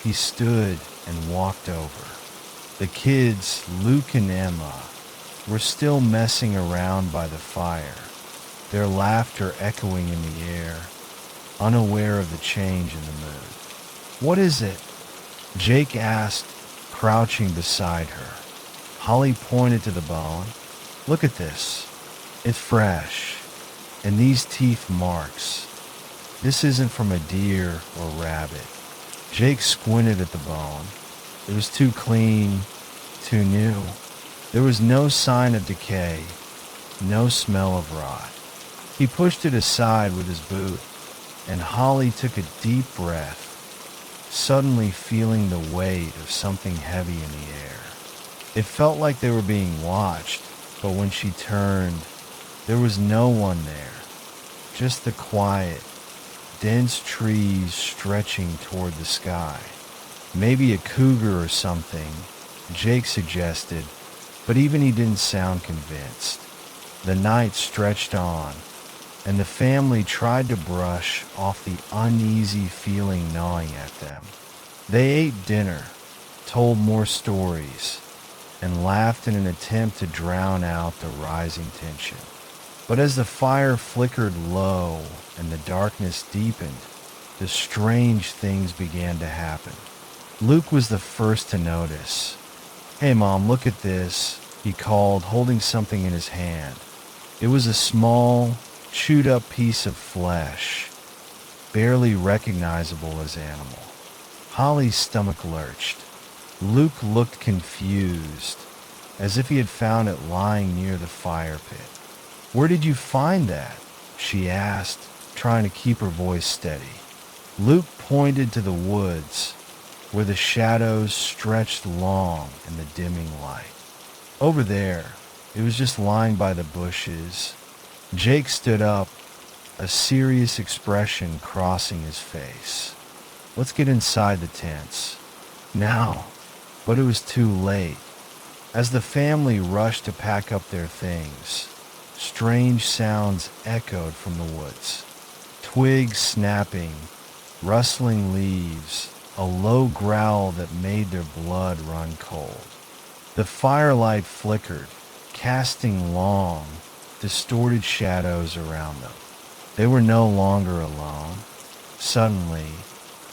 he stood and walked over. The kids, Luke and Emma, were still messing around by the fire, their laughter echoing in the air, unaware of the change in the mood. "What is it?" Jake asked, crouching beside her. Holly pointed to the bone. "Look at this. It's fresh. And these teeth marks. This isn't from a deer or rabbit." Jake squinted at the bone. It was too clean, too new. There was no sign of decay, no smell of rot. He pushed it aside with his boot, and Holly took a deep breath, suddenly feeling the weight of something heavy in the air. It felt like they were being watched, but when she turned, there was no one there, just the quiet, dense trees stretching toward the sky. "Maybe a cougar or something," Jake suggested, but even he didn't sound convinced. The night stretched on, and the family tried to brush off the uneasy feeling gnawing at them. They ate dinner, told more stories, and laughed in an attempt to drown out the rising tension. But as the fire flickered low and the darkness deepened, the strange things began to happen. Luke was the first to notice. "Hey Mom, look at this," he called, holding something in his hand. It was a small, chewed up piece of flesh, barely recognizable as animal. Holly's stomach lurched. Luke looked confused, as if he had found it lying near the fire pit. "Where did you find that?" she asked, trying to keep her voice steady. Luke pointed to the woods, where the shadows stretched long in the dimming light. "Over there." It was just lying by the bushes. Jake stood up, a serious expression crossing his face. "Let's get inside the tents." Now. But it was too late. As the family rushed to pack up their things, strange sounds echoed from the woods. Twigs snapping, rustling leaves, a low growl that made their blood run cold. The firelight flickered, casting long, distorted shadows around them. They were no longer alone. Suddenly,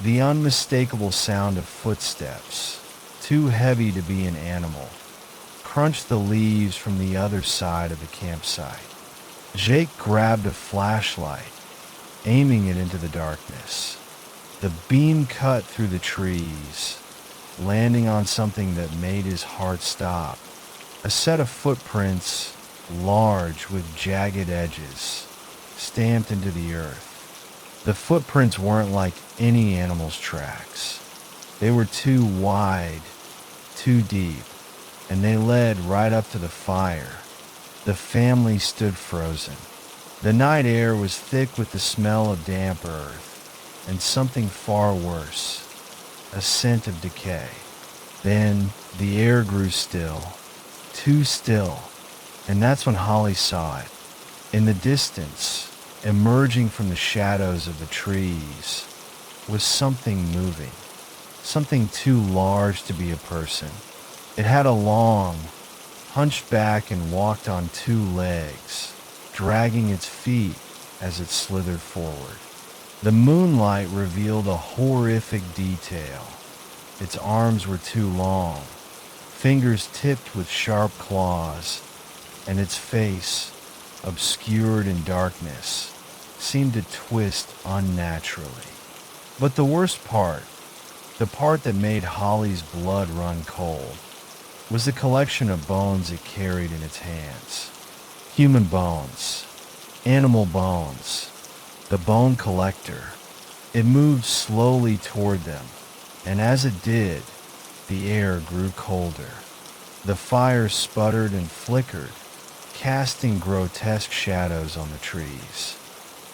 the unmistakable sound of footsteps, too heavy to be an animal, crunched the leaves from the other side of the campsite. Jake grabbed a flashlight, aiming it into the darkness. The beam cut through the trees, landing on something that made his heart stop. A set of footprints, large with jagged edges, stamped into the earth. The footprints weren't like any animal's tracks. They were too wide, too deep, and they led right up to the fire. The family stood frozen. The night air was thick with the smell of damp earth, and something far worse, a scent of decay. Then the air grew still, too still, and that's when Holly saw it. In the distance, emerging from the shadows of the trees, was something moving, something too large to be a person. It had a long, hunched back and walked on two legs, dragging its feet as it slithered forward. The moonlight revealed a horrific detail. Its arms were too long, fingers tipped with sharp claws, and its face, obscured in darkness, seemed to twist unnaturally. But the worst part, the part that made Holly's blood run cold, was the collection of bones it carried in its hands. Human bones, animal bones, the bone collector. It moved slowly toward them, and as it did, the air grew colder. The fire sputtered and flickered, casting grotesque shadows on the trees.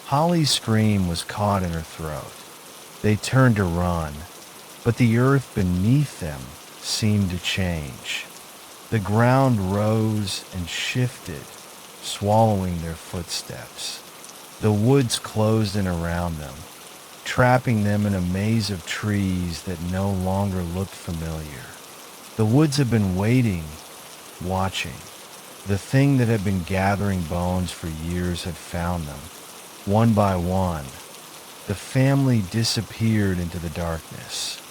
Holly's scream was caught in her throat. They turned to run, but the earth beneath them seemed to change. The ground rose and shifted, swallowing their footsteps. The woods closed in around them, trapping them in a maze of trees that no longer looked familiar. The woods had been waiting, watching. The thing that had been gathering bones for years had found them. One by one, the family disappeared into the darkness.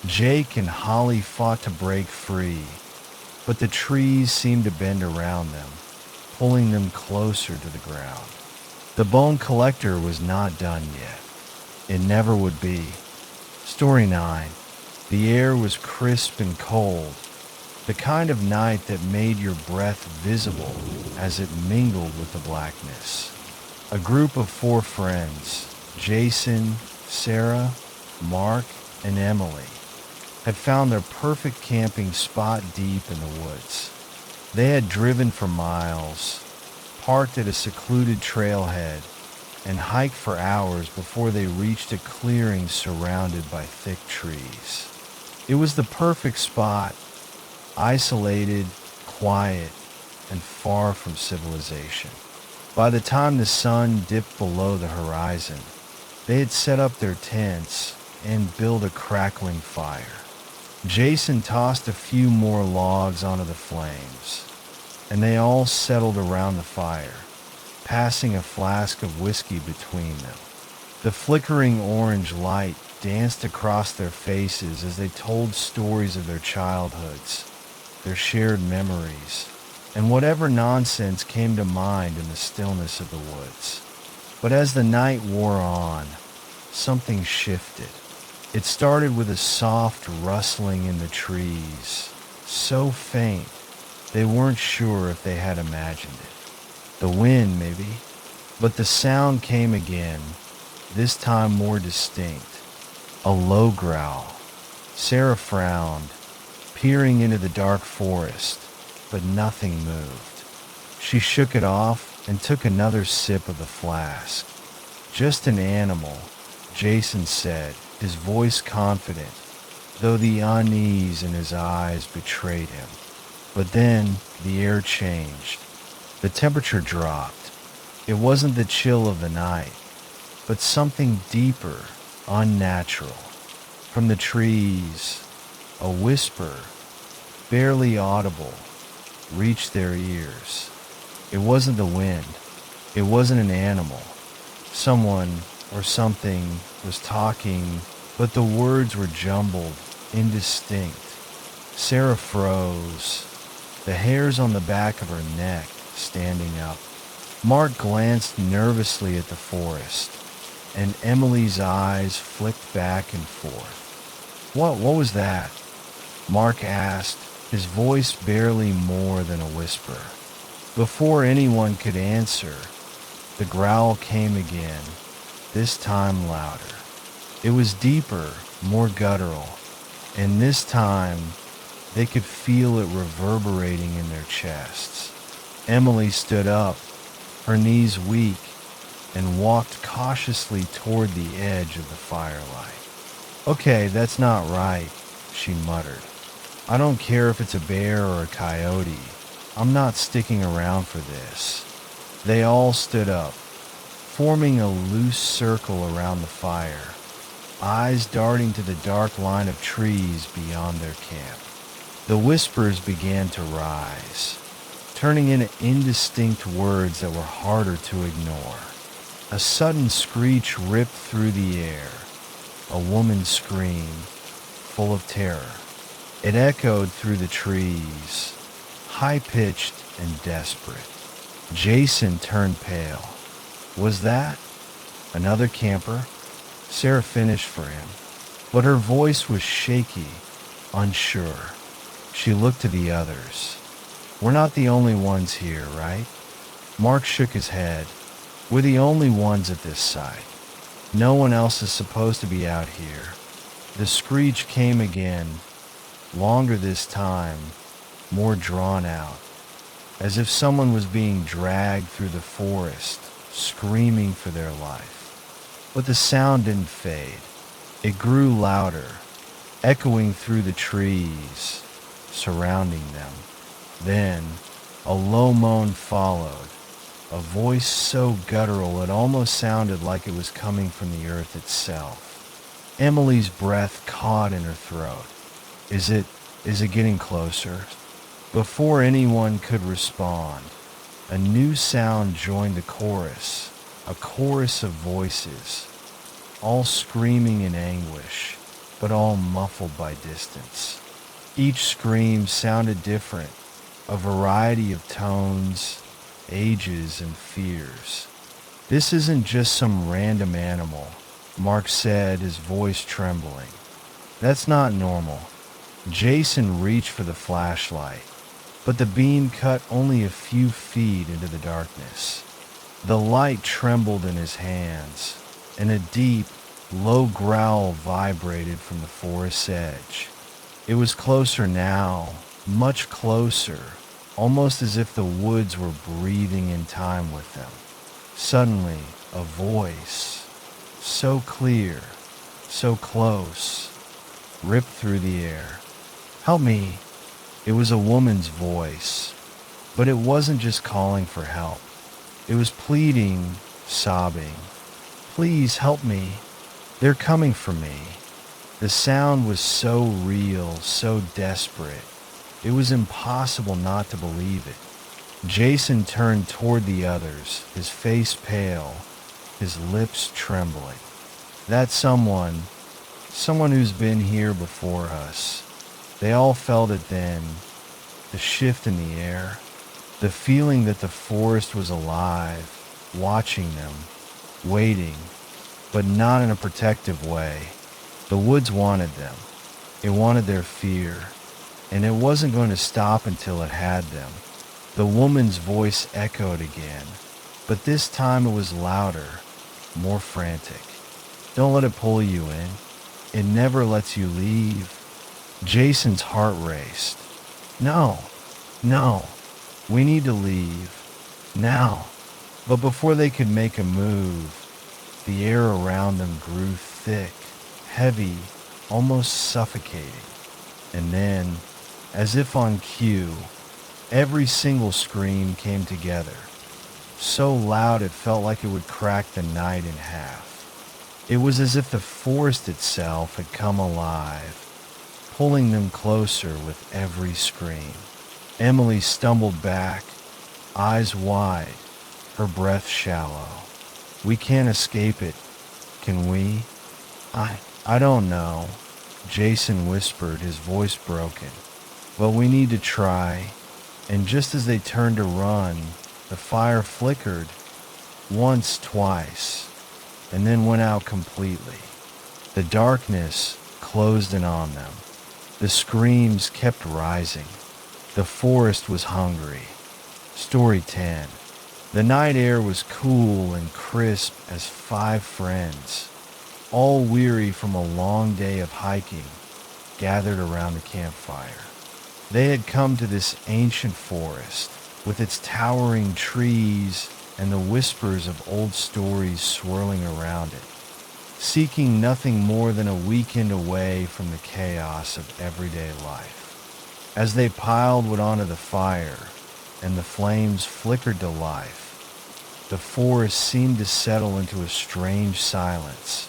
Jake and Holly fought to break free, but the trees seemed to bend around them, pulling them closer to the ground. The bone collector was not done yet. It never would be. Story 9. The air was crisp and cold, the kind of night that made your breath visible as it mingled with the blackness. A group of 4 friends, Jason, Sarah, Mark, and Emily, had found their perfect camping spot deep in the woods. They had driven for miles, parked at a secluded trailhead, and hiked for hours before they reached a clearing surrounded by thick trees. It was the perfect spot, isolated, quiet, and far from civilization. By the time the sun dipped below the horizon, they had set up their tents and built a crackling fire. Jason tossed a few more logs onto the flames, and they all settled around the fire, passing a flask of whiskey between them. The flickering orange light danced across their faces as they told stories of their childhoods, their shared memories, and whatever nonsense came to mind in the stillness of the woods. But as the night wore on, something shifted. It started with a soft rustling in the trees, so faint they weren't sure if they had imagined it. The wind, maybe. But the sound came again, this time more distinct. A low growl. Sarah frowned, peering into the dark forest, but nothing moved. She shook it off and took another sip of the flask. Just an animal, Jason said, his voice confident, though the unease in his eyes betrayed him. But then the air changed. The temperature dropped. It wasn't the chill of the night, but something deeper, unnatural. From the trees, a whisper, barely audible, reached their ears. It wasn't the wind. It wasn't an animal. Someone or something was talking, but the words were jumbled, indistinct. Sarah froze, the hairs on the back of her neck standing up. Mark glanced nervously at the forest, and Emily's eyes flicked back and forth. What was that? Mark asked, his voice barely more than a whisper. Before anyone could answer, the growl came again, this time louder. It was deeper, more guttural, and this time they could feel it reverberating in their chests. Emily stood up, her knees weak, and walked cautiously toward the edge of the firelight. "Okay, that's not right," she muttered. "I don't care if it's a bear or a coyote. I'm not sticking around for this." They all stood up, forming a loose circle around the fire, eyes darting to the dark line of trees beyond their camp. The whispers began to rise, turning into indistinct words that were harder to ignore. A sudden screech ripped through the air, a woman's scream, full of terror. It echoed through the trees, high-pitched and desperate. Jason turned pale. Was that another camper? Sarah finished for him, but her voice was shaky, unsure. She looked to the others. "We're not the only ones here, right?" Mark shook his head. "We're the only ones at this site. No one else is supposed to be out here." The screech came again, longer this time, more drawn out, as if someone was being dragged through the forest, screaming for their life. But the sound didn't fade. It grew louder, echoing through the trees surrounding them. Then, a low moan followed, a voice so guttural it almost sounded like it was coming from the earth itself. Emily's breath caught in her throat. Is it getting closer?" Before anyone could respond, a new sound joined the chorus, a chorus of voices, all screaming in anguish, but all muffled by distance. Each scream sounded different, a variety of tones, ages, and fears. "This isn't just some random animal," Mark said, his voice trembling. "That's not normal." Jason reached for the flashlight, but the beam cut only a few feet into the darkness. The light trembled in his hands, and a deep, low growl vibrated from the forest's edge. It was closer now, much closer, almost as if the woods were breathing in time with them. Suddenly, a voice, so clear, so close, ripped through the air. "Help me." It was a woman's voice, but it wasn't just calling for help. It was pleading, sobbing. "Please help me. They're coming for me." The sound was so real, so desperate. It was impossible not to believe it. Jason turned toward the others, his face pale, his lips trembling. "That's someone who's been here before us." They all felt it then, the shift in the air, the feeling that the forest was alive, watching them, waiting, but not in a protective way. The woods wanted them. It wanted their fear, and it wasn't going to stop until it had them. The woman's voice echoed again, but this time it was louder, more frantic. "Don't let it pull you in. It never lets you leave." Jason's heart raced. No, we need to leave. Now." But before they could make a move, the air around them grew thick, heavy, almost suffocating. And then, as if on cue, every single scream came together, so loud it felt like it would crack the night in half. It was as if the forest itself had come alive, pulling them closer with every scream. Emily stumbled back, eyes wide, her breath shallow. "We can't escape it, can we?" I don't know," Jason whispered, his voice broken. "But we need to try." And just as they turned to run, the fire flickered, once, twice, and then went out completely. The darkness closed in on them. The screams kept rising. The forest was hungry. Story 10. The night air was cool and crisp as five friends, all weary from a long day of hiking, gathered around the campfire. They had come to this ancient forest, with its towering trees and the whispers of old stories swirling around it, seeking nothing more than a weekend away from the chaos of everyday life. As they piled wood onto the fire and the flames flickered to life, the forest seemed to settle into a strange silence,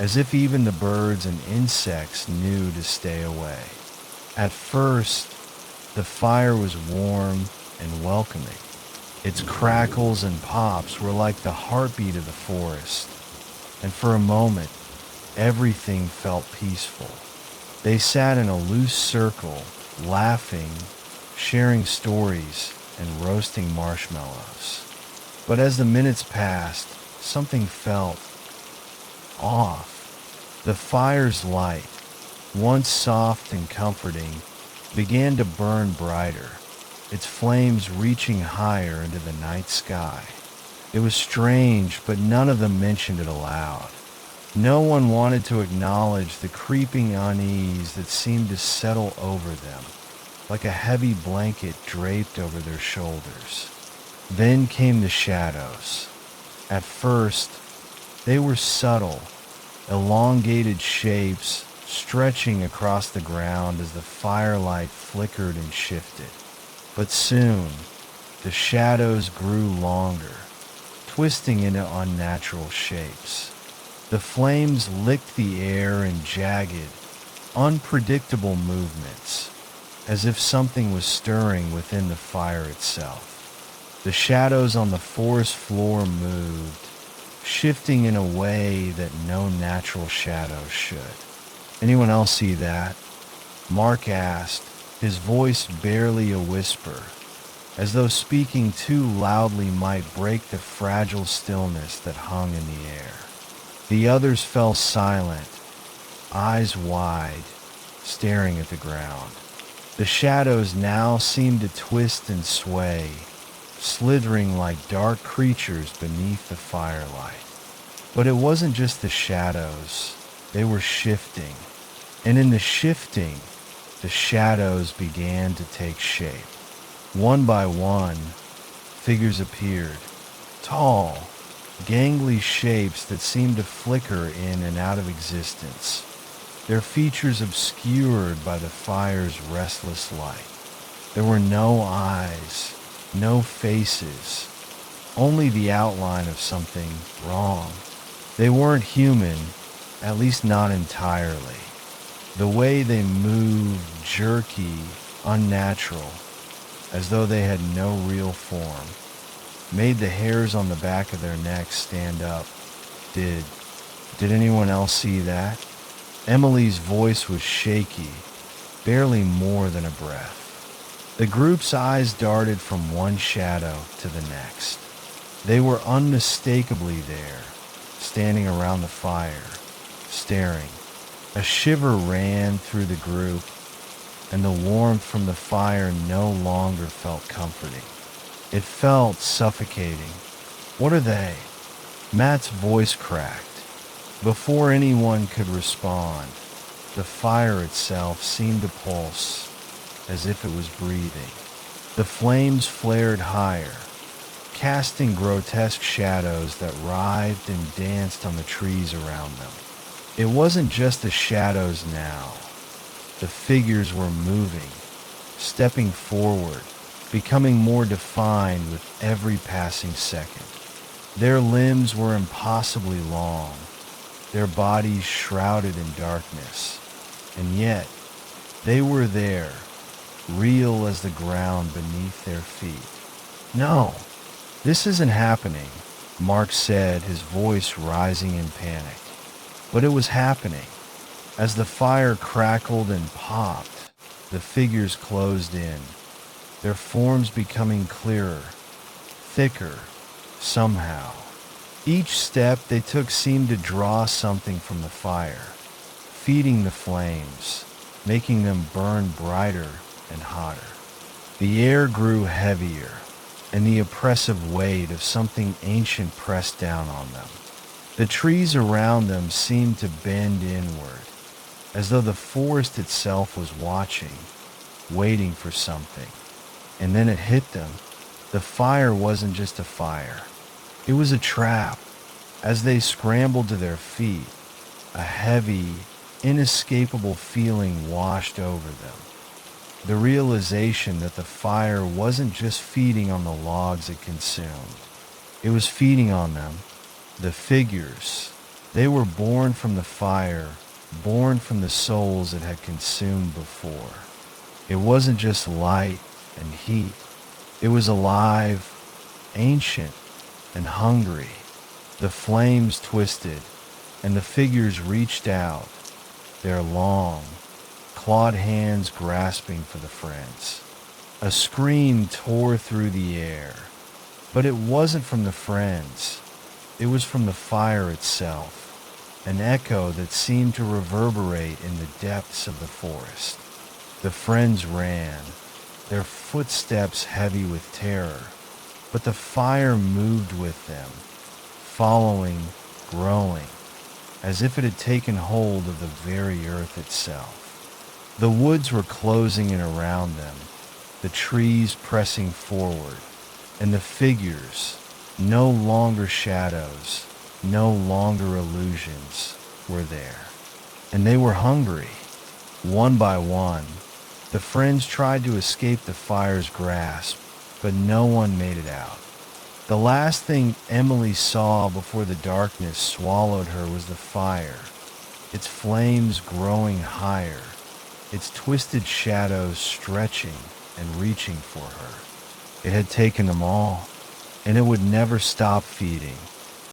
as if even the birds and insects knew to stay away. At first, the fire was warm and welcoming. Its crackles and pops were like the heartbeat of the forest, and for a moment, everything felt peaceful. They sat in a loose circle, laughing, sharing stories, and roasting marshmallows. But as the minutes passed, something felt off. The fire's light, once soft and comforting, began to burn brighter, its flames reaching higher into the night sky. It was strange, but none of them mentioned it aloud. No one wanted to acknowledge the creeping unease that seemed to settle over them, like a heavy blanket draped over their shoulders. Then came the shadows. At first, they were subtle, elongated shapes stretching across the ground as the firelight flickered and shifted. But soon, the shadows grew longer, twisting into unnatural shapes. The flames licked the air in jagged, unpredictable movements, as if something was stirring within the fire itself. The shadows on the forest floor moved, shifting in a way that no natural shadow should. Anyone else see that? Mark asked, his voice barely a whisper, as though speaking too loudly might break the fragile stillness that hung in the air. The others fell silent, eyes wide, staring at the ground. The shadows now seemed to twist and sway, slithering like dark creatures beneath the firelight. But it wasn't just the shadows, they were shifting. And in the shifting, the shadows began to take shape. One by one, figures appeared, tall, gangly shapes that seemed to flicker in and out of existence, their features obscured by the fire's restless light. There were no eyes, no faces, only the outline of something wrong. They weren't human, at least not entirely. The way they moved, jerky, unnatural, as though they had no real form, made the hairs on the back of their necks stand up. Did anyone else see that? Emily's voice was shaky, barely more than a breath. The group's eyes darted from one shadow to the next. They were unmistakably there, standing around the fire, staring. A shiver ran through the group, and the warmth from the fire no longer felt comforting. It felt suffocating. What are they? Matt's voice cracked. Before anyone could respond, the fire itself seemed to pulse, as if it was breathing. The flames flared higher, casting grotesque shadows that writhed and danced on the trees around them. It wasn't just the shadows now. The figures were moving, stepping forward, becoming more defined with every passing second. Their limbs were impossibly long, their bodies shrouded in darkness, and yet they were there, real as the ground beneath their feet. "No, this isn't happening," Mark said, his voice rising in panic. But it was happening. As the fire crackled and popped, the figures closed in, their forms becoming clearer, thicker, somehow. Each step they took seemed to draw something from the fire, feeding the flames, making them burn brighter and hotter. The air grew heavier, and the oppressive weight of something ancient pressed down on them. The trees around them seemed to bend inward, as though the forest itself was watching, waiting for something. And then it hit them. The fire wasn't just a fire. It was a trap. As they scrambled to their feet, a heavy, inescapable feeling washed over them. The realization that the fire wasn't just feeding on the logs it consumed. It was feeding on them. The figures. They were born from the fire, born from the souls it had consumed before. It wasn't just light and heat. It was alive, ancient, and hungry. The flames twisted, and the figures reached out, their long, clawed hands grasping for the friends. A scream tore through the air, but it wasn't from the friends. It was from the fire itself, an echo that seemed to reverberate in the depths of the forest. The friends ran, their footsteps heavy with terror, but the fire moved with them, following, growing, as if it had taken hold of the very earth itself. The woods were closing in around them, the trees pressing forward, and the figures, no longer shadows, no longer illusions, were there. And they were hungry. One by one, the friends tried to escape the fire's grasp, but no one made it out. The last thing Emily saw before the darkness swallowed her was the fire, its flames growing higher, its twisted shadows stretching and reaching for her. It had taken them all, and it would never stop feeding.